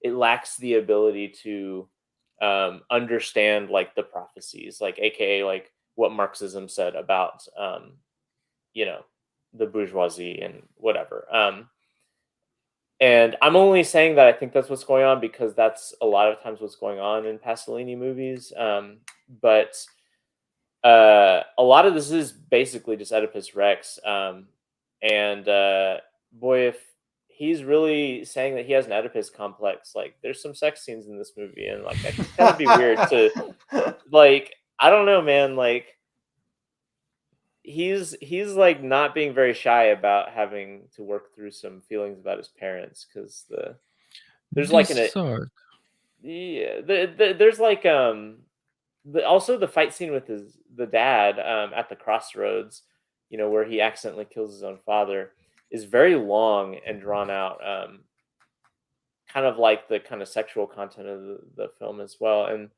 lacks the ability to understand like the prophecies, like aka like what Marxism said about you know the bourgeoisie and whatever. And I'm only saying that I think that's what's going on because that's a lot of times what's going on in Pasolini movies. But a lot of this is basically just Oedipus Rex. And boy, if he's really saying that he has an Oedipus complex, like there's some sex scenes in this movie, and like I think that'd be weird to like. I don't know, man. Like he's like not being very shy about having to work through some feelings about his parents because there's like This an sucks. yeah there's like also the fight scene with the dad at the crossroads, where he accidentally kills his own father, is very long and drawn out, kind of like the kind of sexual content of the film as well. And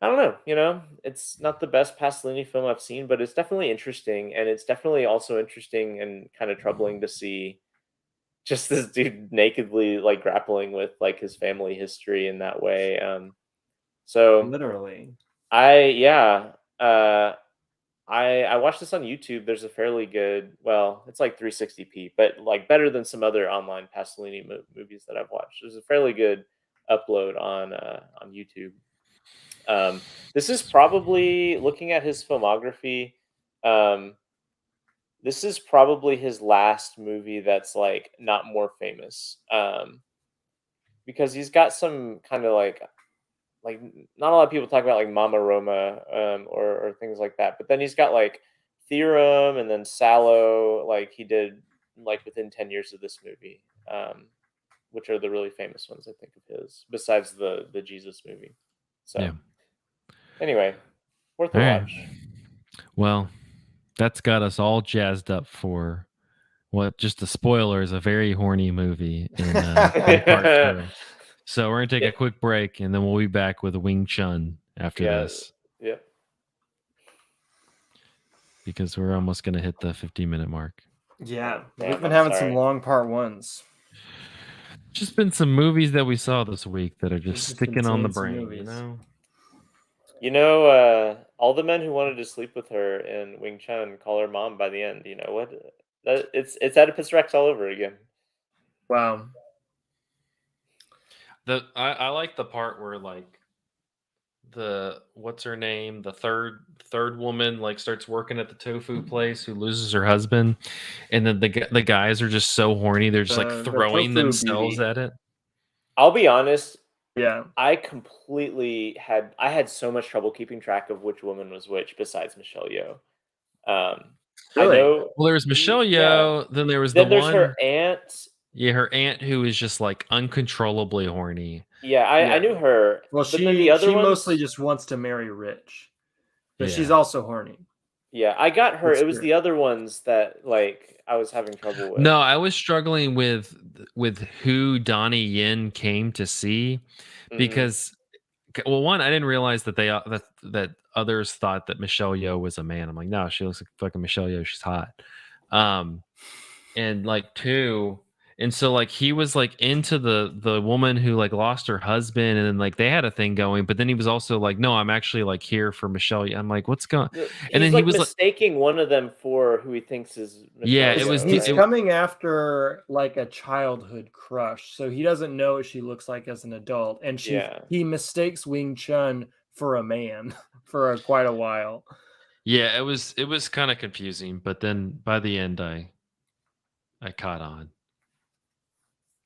I don't know, it's not the best Pasolini film I've seen, but it's definitely interesting, and it's definitely also interesting and kind of troubling to see just this dude nakedly like grappling with like his family history in that way. So Literally. yeah, I watched this on YouTube. There's a fairly good, well, it's like 360p, but like better than some other online Pasolini movies that I've watched. There's a fairly good upload on YouTube. This is probably, looking at his filmography, um, this is probably his last movie that's like not more famous, because he's got some kind of like not a lot of people talk about like Mama Roma, or things like that. But then he's got like Theorem and then Sallow. Like he did like within 10 years of this movie, which are the really famous ones I think of his, besides the Jesus movie. So anyway, worth a watch. Well, that's got us all jazzed up for what, just a spoiler, is a very horny movie in part 2. So we're gonna take a quick break, and then we'll be back with Wing Chun after this. Yeah. Because we're almost gonna hit the 15-minute mark. Yeah, we've been having some long part 1s. Just been some movies that we saw this week that are just sticking on the brain, you know. All the men who wanted to sleep with her in Wing Chun call her mom by the end. You know what? It's Oedipus Rex all over again. Wow. I like the part where like what's her name, the third woman like starts working at the tofu place, who loses her husband, and then the guys are just so horny, they're just like throwing themselves at it. I'll be honest. Yeah, I completely had so much trouble keeping track of which woman was which besides Michelle Yeoh. Really? I know. Well, there was Michelle Yeoh, then there was there's her aunt. Yeah, her aunt, who is just like uncontrollably horny. Yeah, I knew her. Well, she mostly just wants to marry rich, but she's also horny. Yeah, I got her. It was the other ones that like I was having trouble with. No, I was struggling with who Donnie Yen came to see, because well, one, I didn't realize that that others thought that Michelle Yeoh was a man. I'm like, no, she looks like fucking Michelle Yeoh. She's hot. And like two, and so like he was like into the woman who like lost her husband, and then like they had a thing going, but then he was also like, no, I'm actually like here for Michelle. I'm like, what's going? And then he was mistaking one of them for who he thinks is Michelle. He's coming after like a childhood crush, so he doesn't know what she looks like as an adult, and he mistakes Wing Chun for a man for quite a while. Yeah, it was kind of confusing, but then by the end I caught on.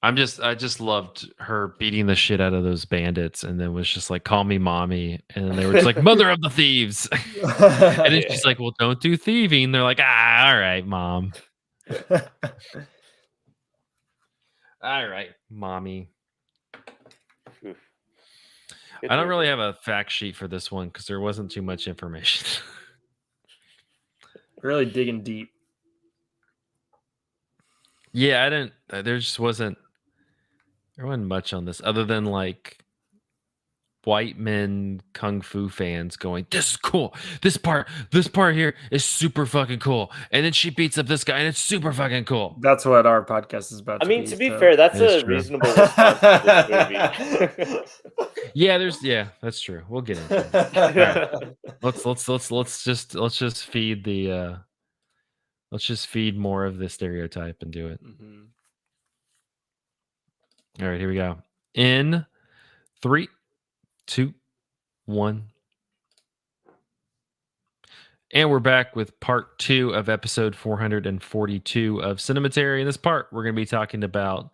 I just loved her beating the shit out of those bandits, and then was just like, call me mommy, and then they were just like, mother of the thieves. And then she's like, well, don't do thieving. They're like, all right, mom. All right, mommy. I don't really have a fact sheet for this one because there wasn't too much information. Really digging deep. Yeah, I didn't. There wasn't much on this other than like white men kung fu fans going, this is cool. This part here is super fucking cool. And then she beats up this guy, and it's super fucking cool. That's what our podcast is about. I mean, to be fair, that's a reasonable response to this movie. Yeah, that's true. We'll get into it. Right. Let's just feed the let's just feed more of the stereotype and do it. All right, here we go. In 3, 2, 1. And we're back with part 2 of episode 442 of Cinematary. In this part, we're going to be talking about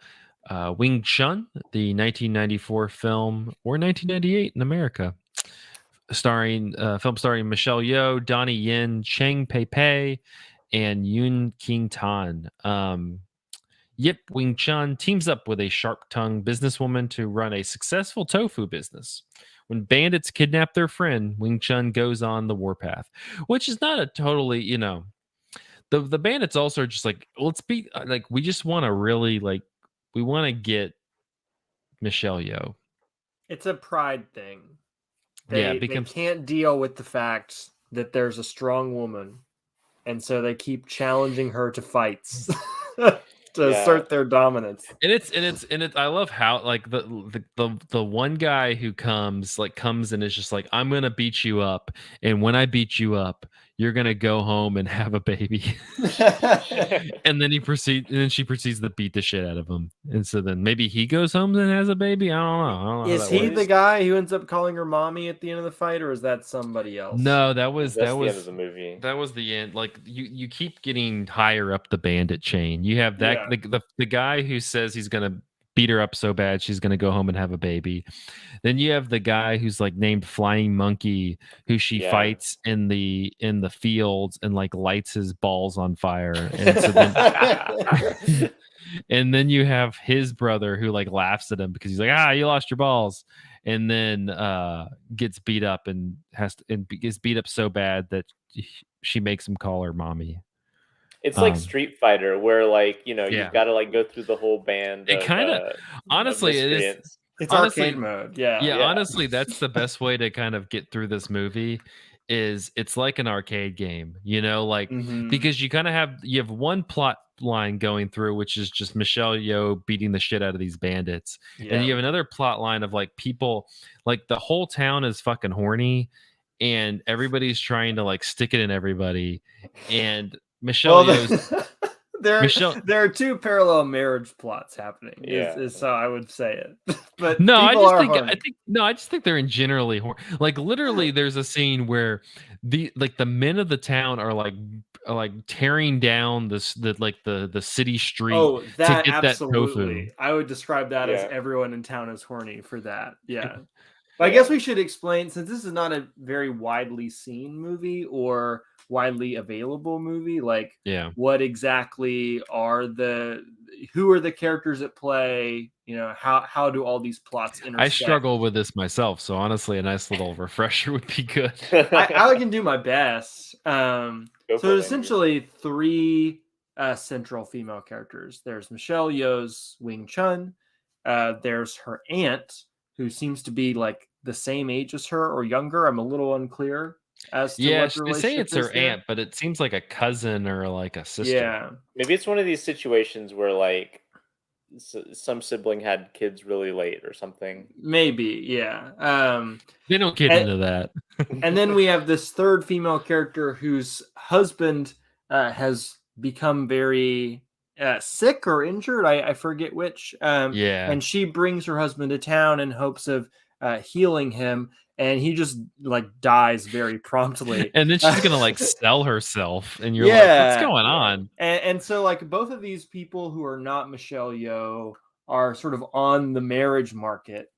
Wing Chun, the 1994 film, or 1998 in America, film starring Michelle Yeoh, Donnie Yen, Cheng Pei Pei, and Yoon King Tan. Wing Chun teams up with a sharp-tongued businesswoman to run a successful tofu business. When bandits kidnap their friend, Wing Chun goes on the warpath, which is not a totally, the bandits also are just like, let's be like, we just want to really we want to get Michelle Yeoh. It's a pride thing. They can't deal with the fact that there's a strong woman, and so they keep challenging her to fights. To assert their dominance. And it's I love how like the one guy who comes and is just like, I'm gonna beat you up, and when I beat you up, you're gonna go home and have a baby. And then she proceeds to beat the shit out of him, and so then maybe he goes home and has a baby. I don't know. Is he the guy who ends up calling her mommy at the end of the fight, or is that somebody else? No, that was the end of the movie. That was the end. Like you keep getting higher up the bandit chain. You have that the guy who says he's gonna beat her up so bad she's going to go home and have a baby. Then you have the guy who's like named Flying Monkey, who she fights in the fields and like lights his balls on fire. And so then and then you have his brother who like laughs at him because he's like, you lost your balls, and then gets beat up and gets beat up so bad that she makes him call her mommy. It's like Street Fighter, where like you've got to like go through the whole band. It kind of, honestly, it is. It's honestly, arcade mode. Yeah. Honestly, that's the best way to kind of get through this movie. Is it's like an arcade game, like because you kind of have one plot line going through, which is just Michelle Yeoh beating the shit out of these bandits, and you have another plot line of like people, like the whole town is fucking horny, and everybody's trying to like stick it in everybody, and Michelle Yeoh's. There are two parallel marriage plots happening. Is how I would say it. But no, I just think they're in generally like literally. There's a scene where the men of the town are like tearing down the city street. Oh, that to get absolutely. That tofu. I would describe that as everyone in town is horny for that. Yeah. But I guess we should explain, since this is not a very widely seen movie or widely available movie, like what exactly who are the characters at play, how do all these plots intersect? I struggle with this myself, so honestly a nice little refresher would be good. I can do my best. So there's essentially three central female characters. There's Michelle Yeoh's Wing Chun, there's her aunt, who seems to be like the same age as her or younger. I'm a little unclear as to what the they say it's her there. aunt, but it seems like a cousin or like a sister. Yeah, maybe it's one of these situations where like some sibling had kids really late or something. Maybe, yeah. They don't get into that. And then we have this third female character whose husband has become very sick or injured. I forget which. And she brings her husband to town in hopes of healing him, and he just like dies very promptly. And then she's gonna like sell herself, and you're like, what's going on? And so like both of these people who are not Michelle Yeoh are sort of on the marriage market,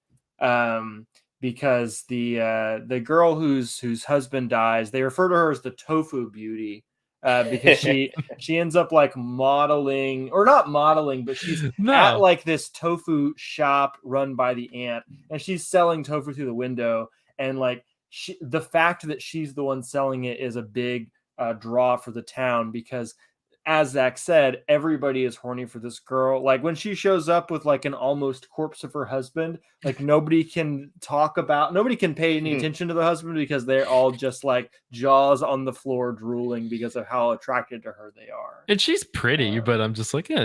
because the girl whose husband dies, they refer to her as the tofu beauty. Because she ends up like modeling, or not modeling, but she's at like this tofu shop run by the aunt, and she's selling tofu through the window. And like the fact that she's the one selling it is a big draw for the town, because as Zach said, everybody is horny for this girl. Like when she shows up with like an almost corpse of her husband, like nobody can pay any attention to the husband, because they're all just like jaws on the floor drooling because of how attracted to her they are. And she's pretty, but I'm just like, Yeah,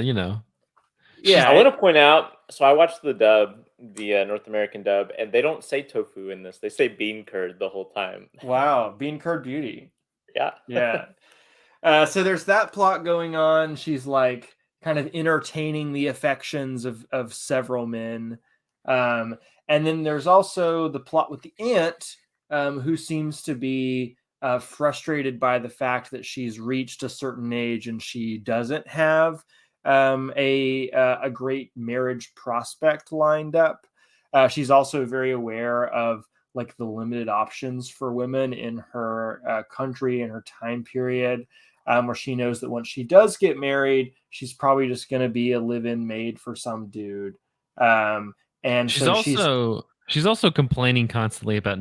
I want to point out, so I watched the dub, the North American dub, and they don't say tofu in this. They say bean curd the whole time. Wow, bean curd beauty. Yeah. So there's that plot going on. She's like kind of entertaining the affections of several men. And then there's also the plot with the aunt, who seems to be frustrated by the fact that she's reached a certain age and she doesn't have a great marriage prospect lined up. She's also very aware of like the limited options for women in her country and her time period, where she knows that once she does get married, she's probably just going to be a live-in maid for some dude. And she's also complaining constantly about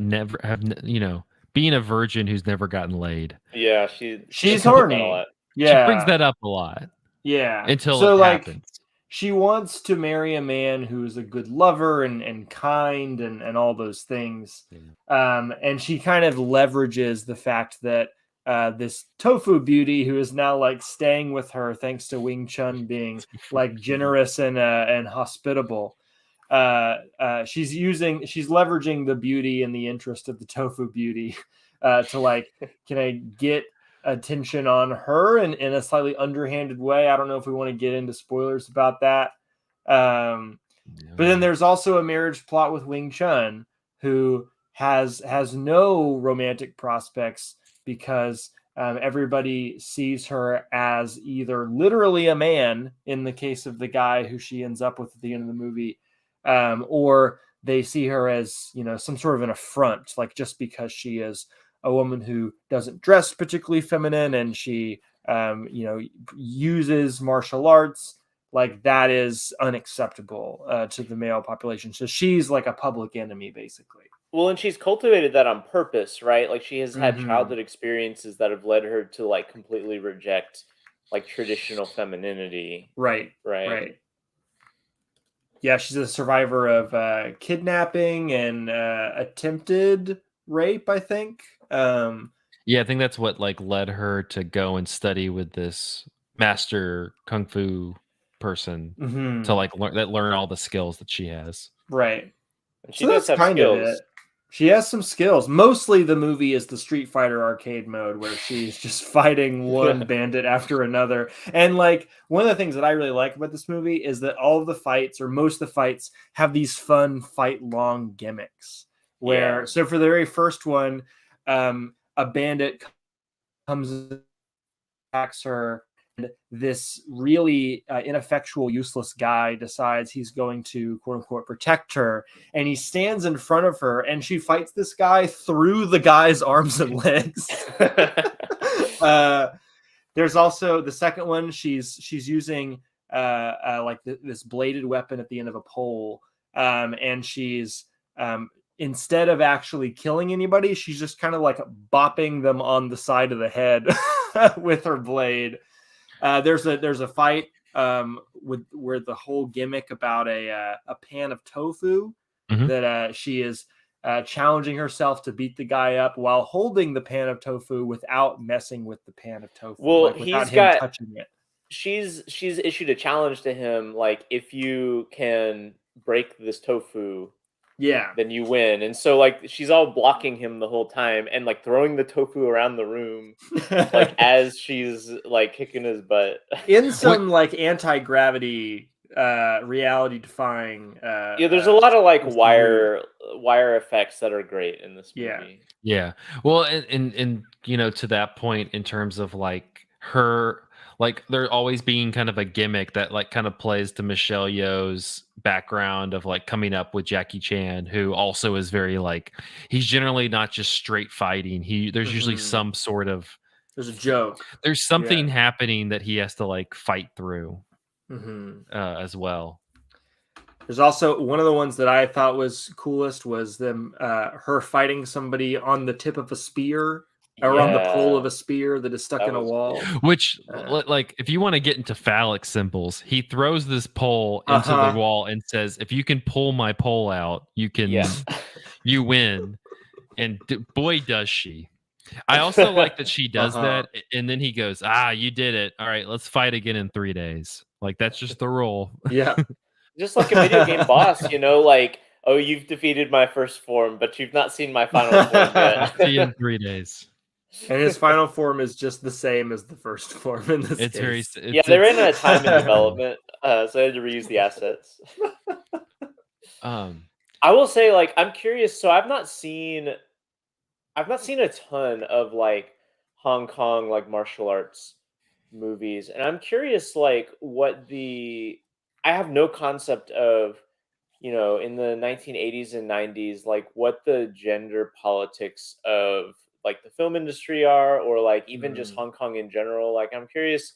being a virgin who's never gotten laid. Yeah, she's horny. Yeah, she brings that up a lot. Yeah, until it happens. She wants to marry a man who is a good lover and kind and all those things. And she kind of leverages the fact that this tofu beauty, who is now like staying with her thanks to Wing Chun being like generous and hospitable, she's leveraging the beauty in the interest of the tofu beauty to like, can I get attention on her in a slightly underhanded way? I don't know if we want to get into spoilers about that. But then there's also a marriage plot with Wing Chun, who has no romantic prospects, because everybody sees her as either literally a man in the case of the guy who she ends up with at the end of the movie, or they see her as, you know, some sort of an affront, like just because she is a woman who doesn't dress particularly feminine and she, you know, uses martial arts, like that is unacceptable to the male population. So she's like a public enemy, basically. Well, and she's cultivated that on purpose, right? Like she has had childhood experiences that have led her to like completely reject like traditional femininity. Right. Yeah, she's a survivor of kidnapping and attempted rape, I think. Yeah, I think that's what like led her to go and study with this master kung fu person to like learn all the skills that she has. Right. And she does have skills. She has some skills. Mostly the movie is the Street Fighter arcade mode where she's just fighting one bandit after another. And like one of the things that I really like about this movie is that all of the fights, or most of the fights, have these fun fight long gimmicks. Where so for the very first one, a bandit comes and attacks her. This really ineffectual, useless guy decides he's going to quote unquote protect her, and he stands in front of her and she fights this guy through the guy's arms and legs. There's also the second one. She's using like this bladed weapon at the end of a pole, and she's instead of actually killing anybody, she's just kind of like bopping them on the side of the head with her blade. There's a fight where the whole gimmick about a pan of tofu that she is challenging herself to beat the guy up while holding the pan of tofu without messing with the pan of tofu. Well, like, without him touching it. She's issued a challenge to him, like if you can break this tofu, then you win. And so like she's all blocking him the whole time and like throwing the tofu around the room like as she's like kicking his butt in some like anti-gravity reality defying there's a lot of like wire effects that are great in this movie. Well, and you know, to that point, in terms of like her, like there always being kind of a gimmick that like kind of plays to Michelle Yeoh's background of like coming up with Jackie Chan, who also is very like, he's generally not just straight fighting. There's usually some sort of, there's a joke. There's something happening that he has to like fight through as well. There's also one of the ones that I thought was coolest was them her fighting somebody on the tip of a spear. Or on the pole of a spear that is stuck in a wall. Which, like, if you want to get into phallic symbols, he throws this pole into the wall and says, "If you can pull my pole out, you can, you win." And boy, does she! I also like that she does that, and then he goes, "You did it! All right, let's fight again in 3 days." Like that's just the rule. Yeah, just like a video game boss, you know, like. Oh, you've defeated my first form, but you've not seen my final form yet. See you in 3 days. And his final form is just the same as the first form in this case. They ran out of time in development, so I had to reuse the assets. I will say, like, I'm curious. So I've not seen a ton of like Hong Kong like martial arts movies, and I'm curious, like, I have no concept of, you know, in the 1980s and 90s, like what the gender politics of like the film industry are, or like even just Hong Kong in general. Like I'm curious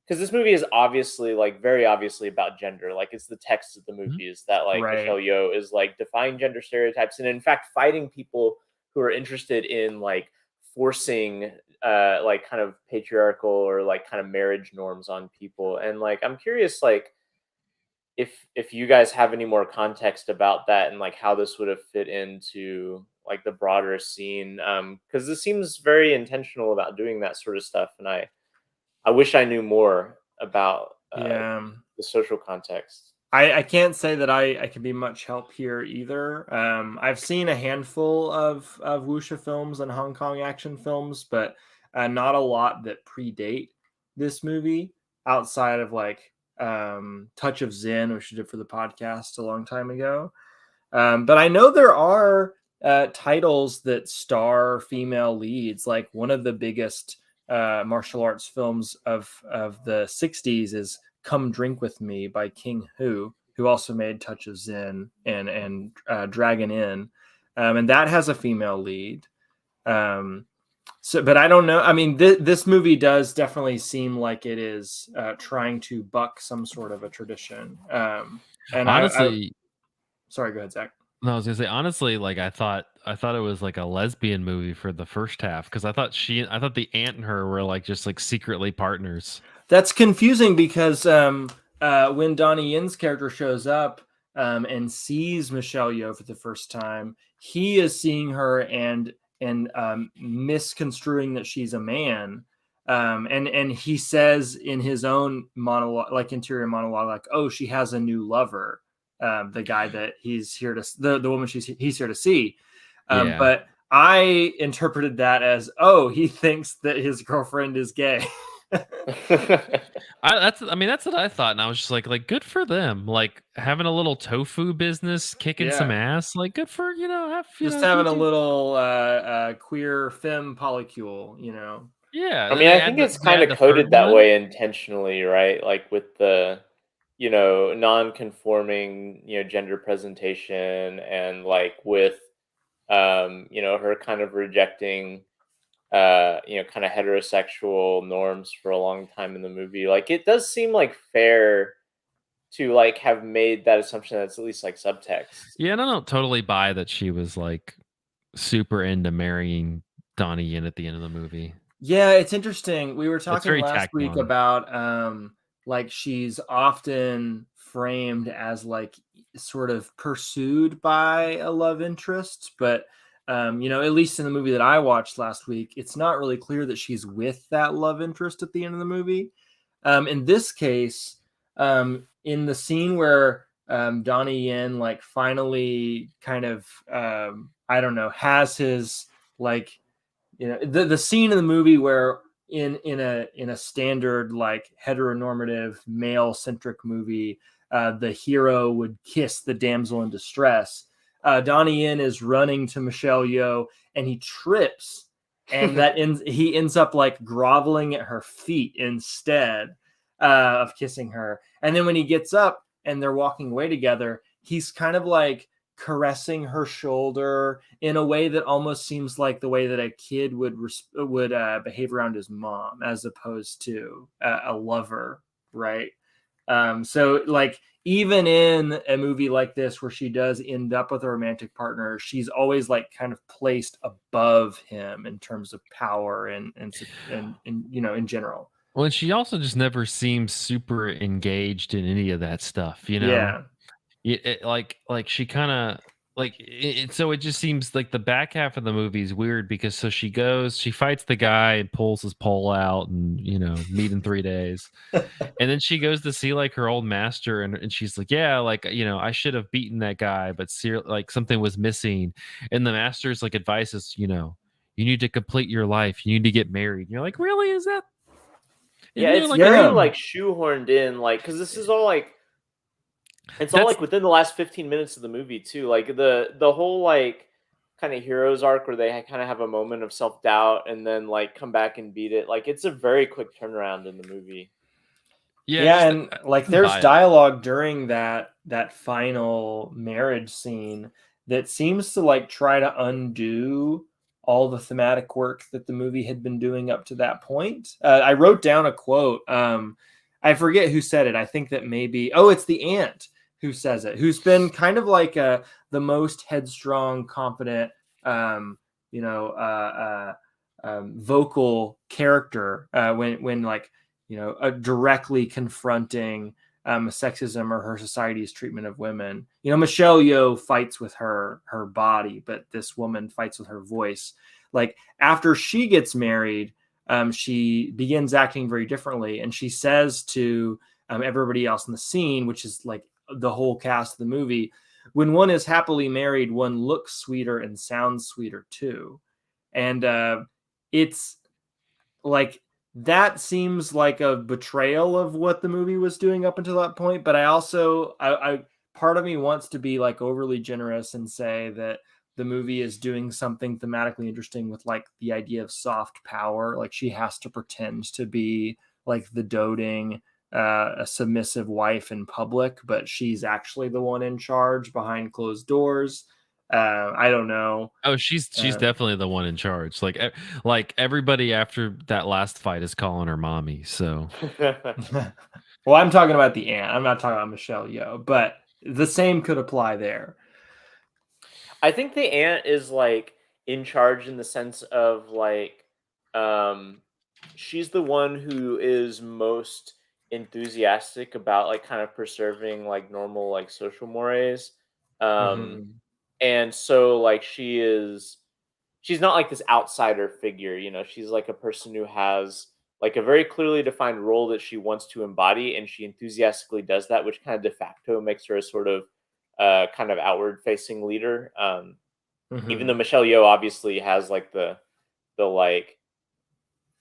because this movie is obviously like very obviously about gender. Like it's the text of the movie is that like Michelle Yeoh is like defying gender stereotypes and in fact fighting people who are interested in like forcing like kind of patriarchal or like kind of marriage norms on people. And like I'm curious like if you guys have any more context about that and like how this would have fit into like the broader scene, because this seems very intentional about doing that sort of stuff, and I wish I knew more about the social context. I can't say that I can be much help here either. I've seen a handful of wuxia films and Hong Kong action films, but not a lot that predate this movie outside of like Touch of Zen, which we did for the podcast a long time ago. But I know there are titles that star female leads. Like one of the biggest martial arts films of the 60s is Come Drink With Me by King Hu also made Touch of Zen and Dragon Inn. And that has a female lead. So, but I don't know. I mean, this movie does definitely seem like it is trying to buck some sort of a tradition. And honestly, sorry, go ahead, Zach. No, I was gonna say honestly, like I thought it was like a lesbian movie for the first half because I thought the aunt and her were like just like secretly partners. That's confusing because when Donnie Yen's character shows up and sees Michelle Yeoh for the first time, he is seeing her and misconstruing that she's a man. And he says in his own monologue, like interior monologue, like, "Oh, she has a new lover." The guy that he's here to, the woman he's here to see. But I interpreted that as, oh, he thinks that his girlfriend is gay. That's what I thought, and I was just like good for them, like having a little tofu business, kicking some ass, like good for having a little queer femme polycule, Yeah, I mean, I think it's kind of coded that way intentionally, right? Like with the non-conforming gender presentation, and like with her kind of rejecting kind of heterosexual norms for a long time in the movie. Like it does seem like fair to like have made that assumption that's at least like subtext. Yeah, and I don't totally buy that she was like super into marrying Donnie Yen at the end of the movie. Yeah, it's interesting. We were talking last week about like she's often framed as like sort of pursued by a love interest, but at least in the movie that I watched last week, it's not really clear that she's with that love interest at the end of the movie. In this case, in the scene where Donnie Yen like finally kind of has his like the scene in the movie where in a standard like heteronormative male centric movie, the hero would kiss the damsel in distress. Donnie Yen is running to Michelle Yeoh and he trips, and he ends up like groveling at her feet instead of kissing her. And then when he gets up and they're walking away together, he's kind of like caressing her shoulder in a way that almost seems like the way that a kid would behave around his mom, as opposed to a lover, right? So like even in a movie like this where she does end up with a romantic partner, she's always like kind of placed above him in terms of power and in general. Well, and she also just never seems super engaged in any of that stuff, Yeah. Like she kind of like so it just seems like the back half of the movie is weird because so she fights the guy and pulls his pole out and meet in 3 days. And then she goes to see like her old master and she's like, yeah, like I should have beaten that guy, but like something was missing. And the master's like advice is you need to complete your life, you need to get married. And you're like, really? Is that it's like very like shoehorned in, like because this is all like it's all like within the last 15 minutes of the movie too. Like the whole like kind of hero's arc where they kind of have a moment of self-doubt and then like come back and beat it. Like it's a very quick turnaround in the movie. Yeah, and like there's dialogue during that final marriage scene that seems to like try to undo all the thematic work that the movie had been doing up to that point. I wrote down a quote. I forget who said it. I think that maybe it's the aunt who says it, who's been kind of like the most headstrong, confident, vocal character when like directly confronting sexism or her society's treatment of women. Michelle Yeoh fights with her body, but this woman fights with her voice. Like after she gets married, she begins acting very differently, and she says to everybody else in the scene, which is like the whole cast of the movie, when one is happily married, one looks sweeter and sounds sweeter too. And it's like that seems like a betrayal of what the movie was doing up until that point. But I also, I part of me wants to be like overly generous and say that the movie is doing something thematically interesting with like the idea of soft power. Like she has to pretend to be like the doting, a submissive wife in public, but she's actually the one in charge behind closed doors. I don't know. Oh, she's definitely the one in charge. Like everybody after that last fight is calling her mommy. So, well, I'm talking about the aunt. I'm not talking about Michelle Yeoh, but the same could apply there. I think the aunt is like in charge in the sense of like, she's the one who is most enthusiastic about like kind of preserving like normal like social mores. Um, Mm-hmm. and so like she's not like this outsider figure, she's like a person who has like a very clearly defined role that she wants to embody, and she enthusiastically does that, which kind of de facto makes her a sort of kind of outward facing leader. Even Mm-hmm. though Michelle Yeoh obviously has like the like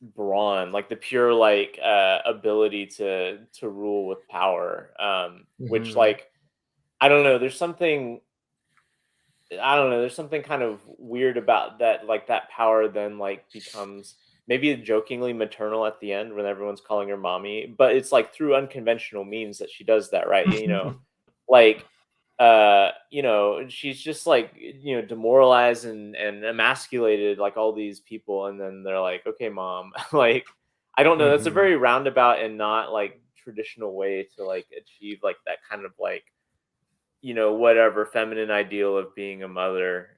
brawn, like the pure like ability to rule with power, which Mm-hmm. like I don't know, there's something kind of weird about that, like that power then like becomes maybe jokingly maternal at the end when everyone's calling her mommy, but it's like through unconventional means that she does that, right? Like she's just like demoralized and emasculated like all these people, and then they're like, okay, mom. Like I don't know, that's a Mm-hmm. very roundabout and not like traditional way to like achieve like that kind of like whatever feminine ideal of being a mother.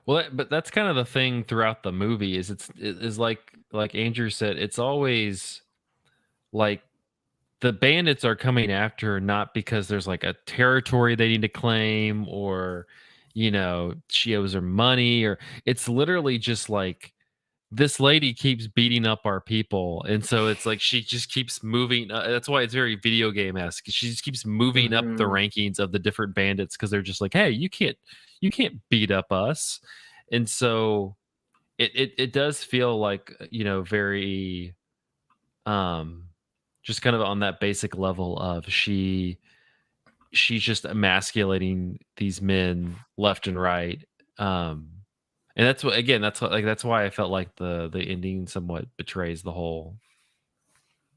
well, but that's kind of the thing throughout the movie is like Andrew said, it's always like the bandits are coming after her not because there's like a territory they need to claim, or she owes her money, or it's literally just like this lady keeps beating up our people, and so it's like she just keeps moving. That's why it's very video game-esque. She just keeps moving up the Mm-hmm. rankings of the different bandits because they're just like, hey, you can't beat up us. And so it does feel like very um just kind of on that basic level of she's just emasculating these men left and right. um and that's what, again, that's why I felt like the ending somewhat betrays the whole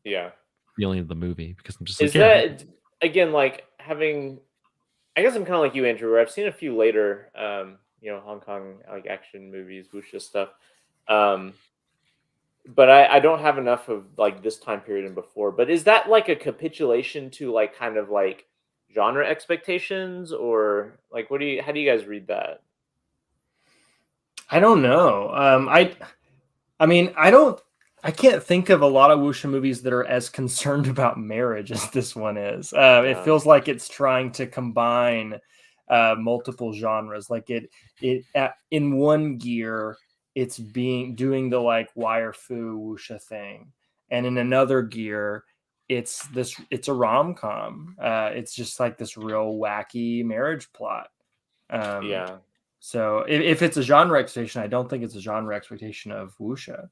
Yeah. feeling of the movie, because I'm just like, Is yeah. that again like having I guess I'm kind of like you, Andrew, where I've seen a few later Hong Kong like action movies, wuxia stuff. Um but I don't have enough of like this time period and before. But is that like a capitulation to like kind of like genre expectations, or like how do you guys read that? I don't know. I mean, I can't think of a lot of wuxia movies that are as concerned about marriage as this one is. It Yeah. feels like it's trying to combine multiple genres. Like in one gear, it's doing the like wire fu wuxia thing, and in another gear, it's a rom com. It's just like this real wacky marriage plot. Um, Yeah. so if it's a genre expectation, I don't think it's a genre expectation of wuxia.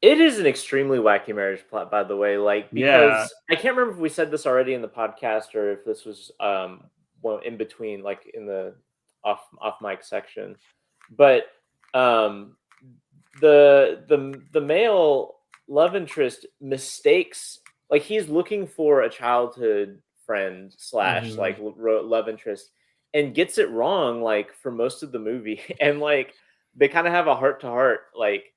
It is an extremely wacky marriage plot, by the way. Like, Yeah. because I can't remember if we said this already in the podcast or if this was well in between, like in the off mic section. But um the male love interest mistakes, like he's looking for a childhood friend slash Hmm. like love interest, and gets it wrong like for most of the movie. And like they kind of have a heart to heart like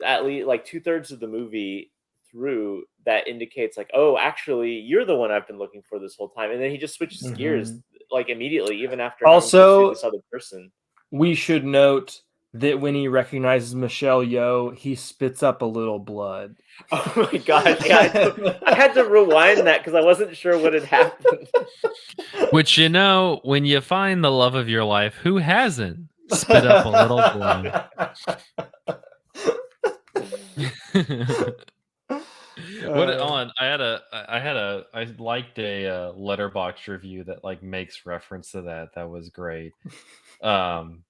at least like two-thirds of the movie through that indicates like, oh, actually you're the one I've been looking for this whole time. And then he just switches gears Hmm. like immediately, even after having pursued Also, this other person. we should note that when he recognizes Michelle Yeoh, he spits up a little blood. Oh my gosh, yeah, I had to rewind that because I wasn't sure what had happened. Which, when you find the love of your life, who hasn't spit up a little blood? What on? I liked a letterbox review that like makes reference to that. That was great. Um,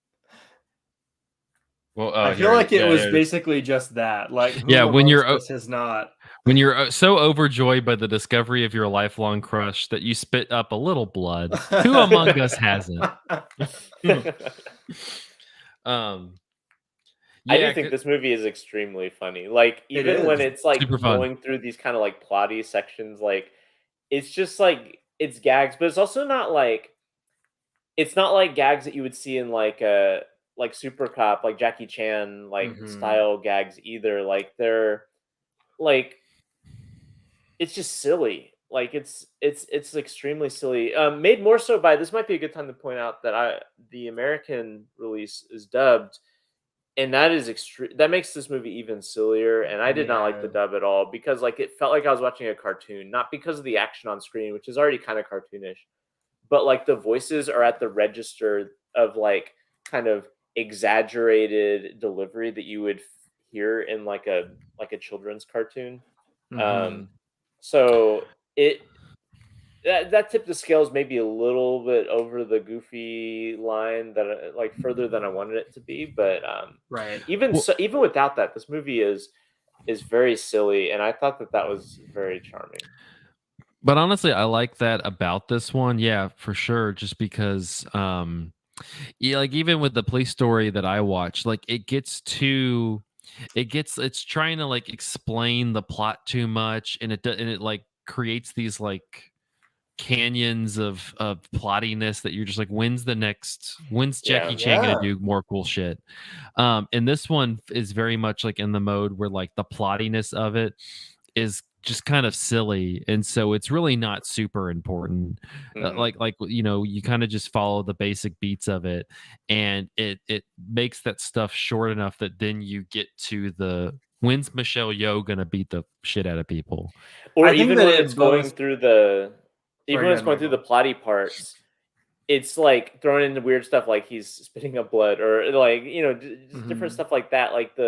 Well, I feel like it was basically just that. Like, who when you're us has not. When you're so overjoyed by the discovery of your lifelong crush that you spit up a little blood, who among us hasn't? I do think this movie is extremely funny. Like, even when it's like going through these kind of like plotty sections, like it's just like it's gags, but it's also not like gags that you would see in like a like Super Cop, like Jackie Chan style gags either. Like they're like it's just silly. Like it's extremely silly. Made more so by this might be a good time to point out that the American release is dubbed, and that is that makes this movie even sillier. And I did not like the dub at all because like it felt like I was watching a cartoon, not because of the action on screen, which is already kind of cartoonish, but like the voices are at the register of like kind of exaggerated delivery that you would hear in like a children's cartoon. So that tipped the scales maybe a little bit over the goofy line that like further than I wanted it to be, but right. Even without that, this movie is very silly, and I thought that was very charming. But honestly, I like that about this one. Yeah, for sure. Just because, yeah, like even with the police story that I watched, like it's trying to like explain the plot too much, and it like creates these like canyons of plottiness that you're just like, when's Jackie Chan gonna do more cool shit? And this one is very much like in the mode where like the plottiness of it is just kind of silly, and so it's really not super important. Like you kind of just follow the basic beats of it, and it makes that stuff short enough that then you get to the when's Michelle Yeoh gonna beat the shit out of people, or even when it's going through the plotty parts. It's like thrown into weird stuff like he's spitting up blood or like just different stuff like that. Like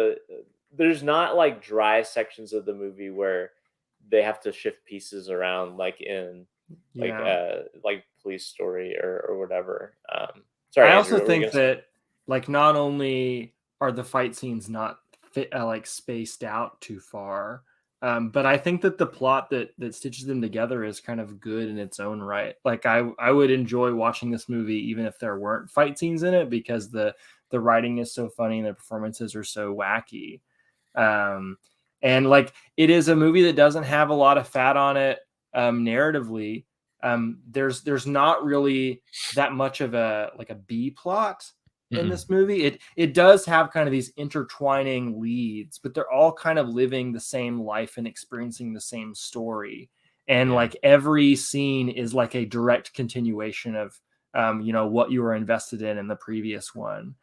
there's not like dry sections of the movie where they have to shift pieces around like in like Police Story or whatever. Sorry, I Andrew, also think that like not only are the fight scenes not like spaced out too far, but I think that the plot that stitches them together is kind of good in its own right. Like I would enjoy watching this movie even if there weren't fight scenes in it because the writing is so funny and the performances are so wacky. And like it is a movie that doesn't have a lot of fat on it narratively. There's not really that much of a B plot in this movie. It does have kind of these intertwining leads, but they're all kind of living the same life and experiencing the same story. And like every scene is like a direct continuation of what you were invested in the previous one.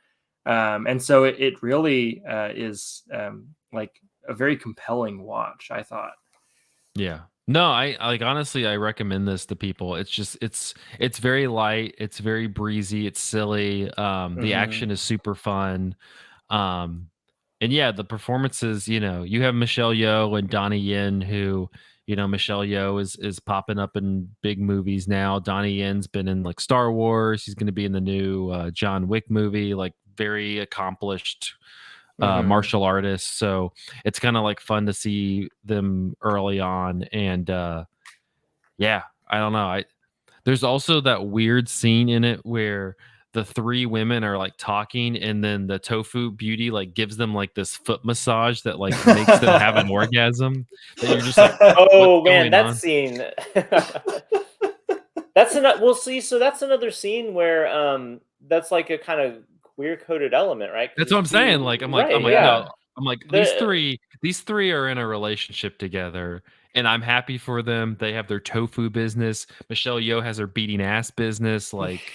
And so it really is like a very compelling watch, I thought. Yeah. No, I like honestly I recommend this to people. It's just it's very light, it's very breezy, it's silly. The action is super fun. And yeah, the performances, you have Michelle Yeoh and Donnie Yen who, Michelle Yeoh is popping up in big movies now. Donnie Yen's been in like Star Wars. He's going to be in the new John Wick movie, like very accomplished martial artists, so it's kind of like fun to see them early on. And yeah, I don't know, there's also that weird scene in it where the three women are like talking and then the tofu beauty like gives them like this foot massage that like makes them have an orgasm that you're just like, oh man, that scene. That's another scene where that's like a kind of queer coded element, right? That's what I'm saying. Like I'm like no, I'm like these three are in a relationship together, and I'm happy for them. They have their tofu business. Michelle Yeoh has her beating ass business. Like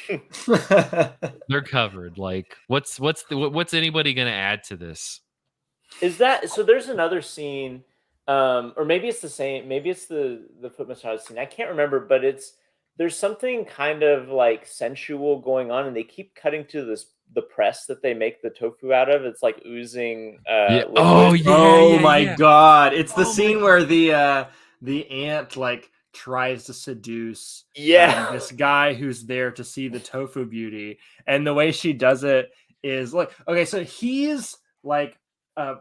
they're covered. Like what's anybody gonna add to this? Is that so? There's another scene, or maybe it's the same. Maybe it's the foot massage scene. I can't remember, but there's something kind of like sensual going on, and they keep cutting to the press that they make the tofu out of. It's like oozing. Liquid. Oh my god! It's the scene where the ant like tries to seduce this guy who's there to see the tofu beauty, and the way she does it is like, okay, so he's like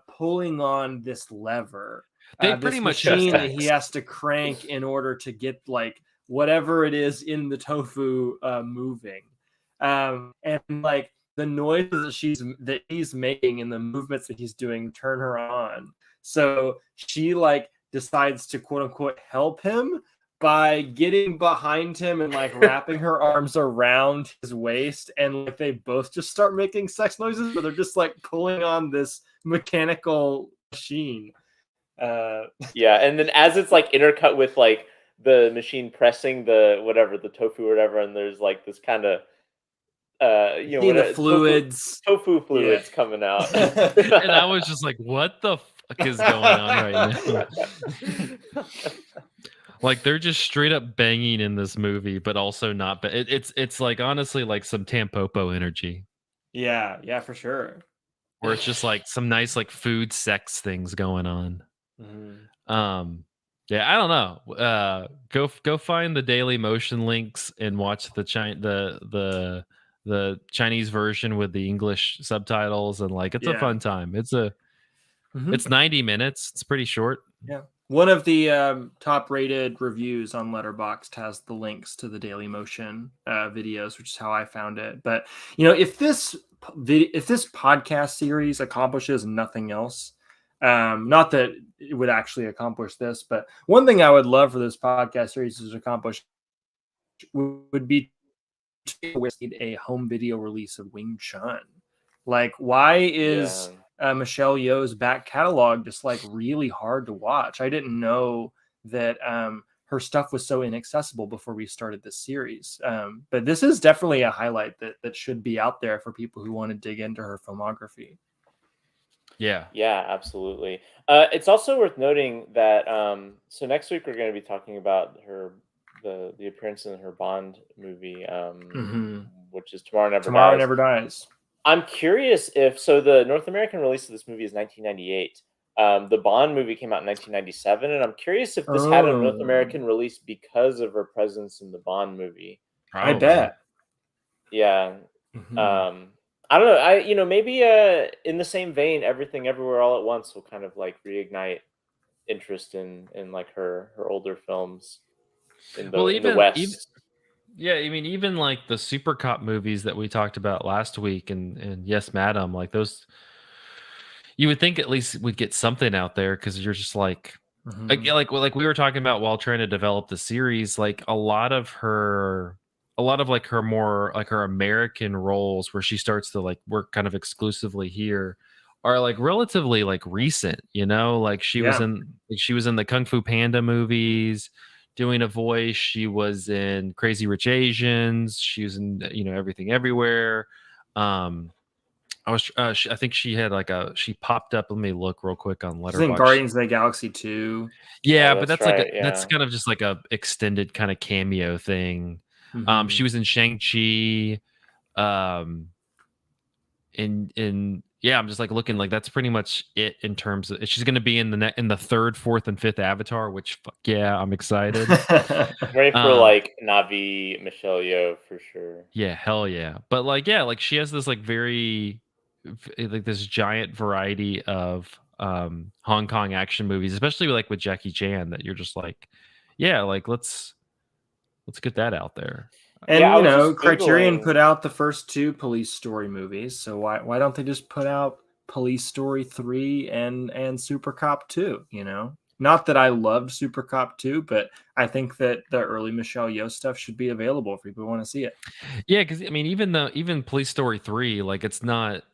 pulling on this lever, They this pretty much machine that have he has to crank in order to get like whatever it is in the tofu moving, and like the noises that he's making and the movements that he's doing turn her on. So she like decides to quote unquote help him by getting behind him and like wrapping her arms around his waist, and like they both just start making sex noises, but they're just like pulling on this mechanical machine. Yeah, and then as it's like intercut with like the machine pressing the whatever, the tofu or whatever, and there's like this kind of the fluids, tofu fluids coming out. And I was just like, what the fuck is going on right now? Like they're just straight up banging in this movie, but also not. But it's like honestly like some Tampopo energy. Yeah, for sure. Where it's just like some nice like food sex things going on. Yeah, I don't know. Go find the Daily Motion links and watch the Chinese version with the English subtitles, and like it's a fun time. It's 90 minutes. It's pretty short. Yeah. One of the top rated reviews on Letterboxd has the links to the Daily Motion videos, which is how I found it. But if this podcast series accomplishes nothing else, not that it would actually accomplish this, but one thing I would love for this podcast series to accomplish would be a home video release of Wing Chun. Like, why is Michelle Yeoh's back catalog just like really hard to watch? I didn't know that her stuff was so inaccessible before we started this series. But this is definitely a highlight that should be out there for people who want to dig into her filmography. Yeah, absolutely. It's also worth noting that so next week we're going to be talking about the appearance in her Bond movie, which is Tomorrow Never Dies. I'm curious if the North American release of this movie is 1998. The Bond movie came out in 1997, and I'm curious if this had a North American release because of her presence in the Bond movie. Probably. I bet. Yeah. I don't know. Maybe in the same vein, Everything Everywhere All at Once will kind of like reignite interest in like her older films in the West. Yeah, I mean, even like the Super Cop movies that we talked about last week, and Yes, Madam, like those, you would think at least we'd get something out there, because you're just like we were talking about while trying to develop the series, like a lot of like her more like her American roles where she starts to like work kind of exclusively here are like relatively like recent, like she was in the Kung Fu Panda movies doing a voice. She was in Crazy Rich Asians. She was in Everything Everywhere. I think she had she popped up. Let me look real quick on Letterboxd. She's in Guardians of the Galaxy 2. Yeah, but that's right, that's kind of just like a extended kind of cameo thing. She was in Shang-Chi. I'm just like looking, like that's pretty much it in terms of, she's going to be in the third, fourth, and fifth Avatar, which fuck yeah, I'm excited. Ready for like Navi, Michelle Yeoh for sure. Yeah, hell yeah. But like she has this like very like this giant variety of Hong Kong action movies, especially like with Jackie Chan, that you're just like, yeah, like let's get that out there. And Criterion put out the first 2 Police Story movies, so why don't they just put out Police Story 3 and Super Cop 2? Not that I loved Super Cop 2, but I think that the early Michelle Yeoh stuff should be available if people want to see it. Yeah, because I mean, even Police Story 3, like it's not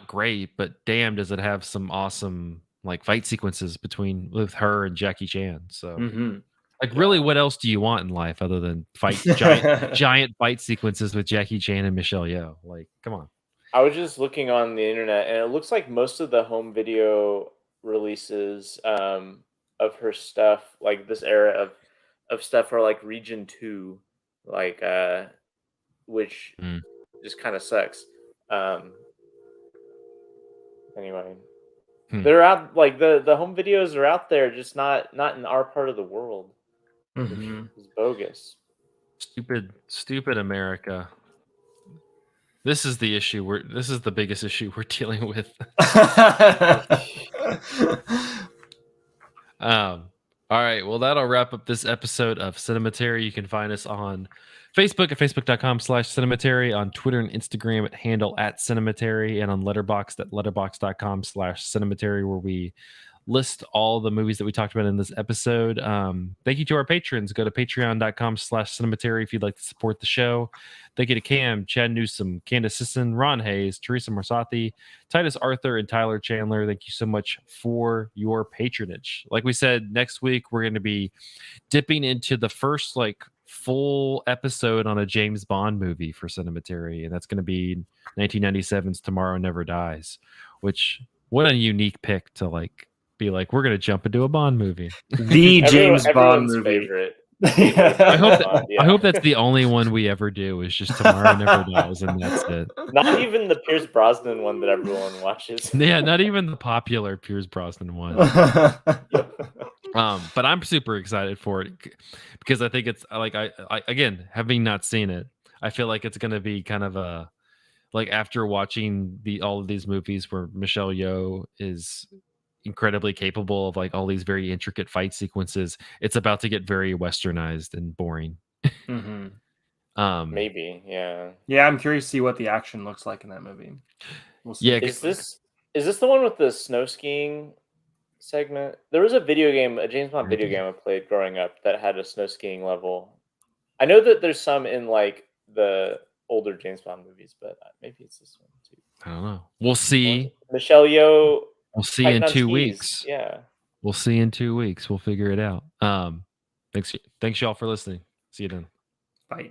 great, but damn, does it have some awesome like fight sequences with her and Jackie Chan. So like, really, what else do you want in life other than giant fight sequences with Jackie Chan and Michelle Yeoh? Like, come on. I was just looking on the internet, and it looks like most of the home video releases of her stuff, like this era of stuff, are like Region 2, like which just kind of sucks. Anyway, they're out, like the home videos are out there, just not in our part of the world. It's bogus. Stupid America. This is the issue. This is the biggest issue we're dealing with. All right. Well, that'll wrap up this episode of Cinematary. You can find us on Facebook at facebook.com/Cinematary, on Twitter and Instagram at handle @Cinematary, and on Letterboxd at letterboxd.com/Cinematary, where we list all the movies that we talked about in this episode. Thank you to our patrons. Go to patreon.com/Cinematary if you'd like to support the show. Thank you to Cam, Chad Newsom, Candace Sisson, Ron Hayes, Teresa Marsathi, Titus Arthur, and Tyler Chandler. Thank you so much for your patronage. Like we said, next week we're going to be dipping into the first full episode on a James Bond movie for Cinematary, and that's going to be 1997's Tomorrow Never Dies, which what a unique pick to be we're going to jump into a Bond movie. The James Bond movie. Favorite. I hope that's the only one we ever do is just Tomorrow Never Dies, and that's it. Not even the Pierce Brosnan one that everyone watches. Yeah, not even the popular Pierce Brosnan one. But I'm super excited for it because I think it's I again, having not seen it, I feel like it's going to be kind of a after watching all of these movies where Michelle Yeoh is incredibly capable of all these very intricate fight sequences, it's about to get very westernized and boring. Maybe, yeah. I'm curious to see what the action looks like in that movie. We'll see. Is this the one with the snow skiing segment? There was a James Bond video game I played growing up that had a snow skiing level. I know that there's some in the older James Bond movies, but maybe it's this one too. I don't know. We'll see. Michelle Yeoh. We'll see in 2 weeks. Yeah. We'll see in 2 weeks. We'll figure it out. Thanks y'all for listening. See you then. Bye.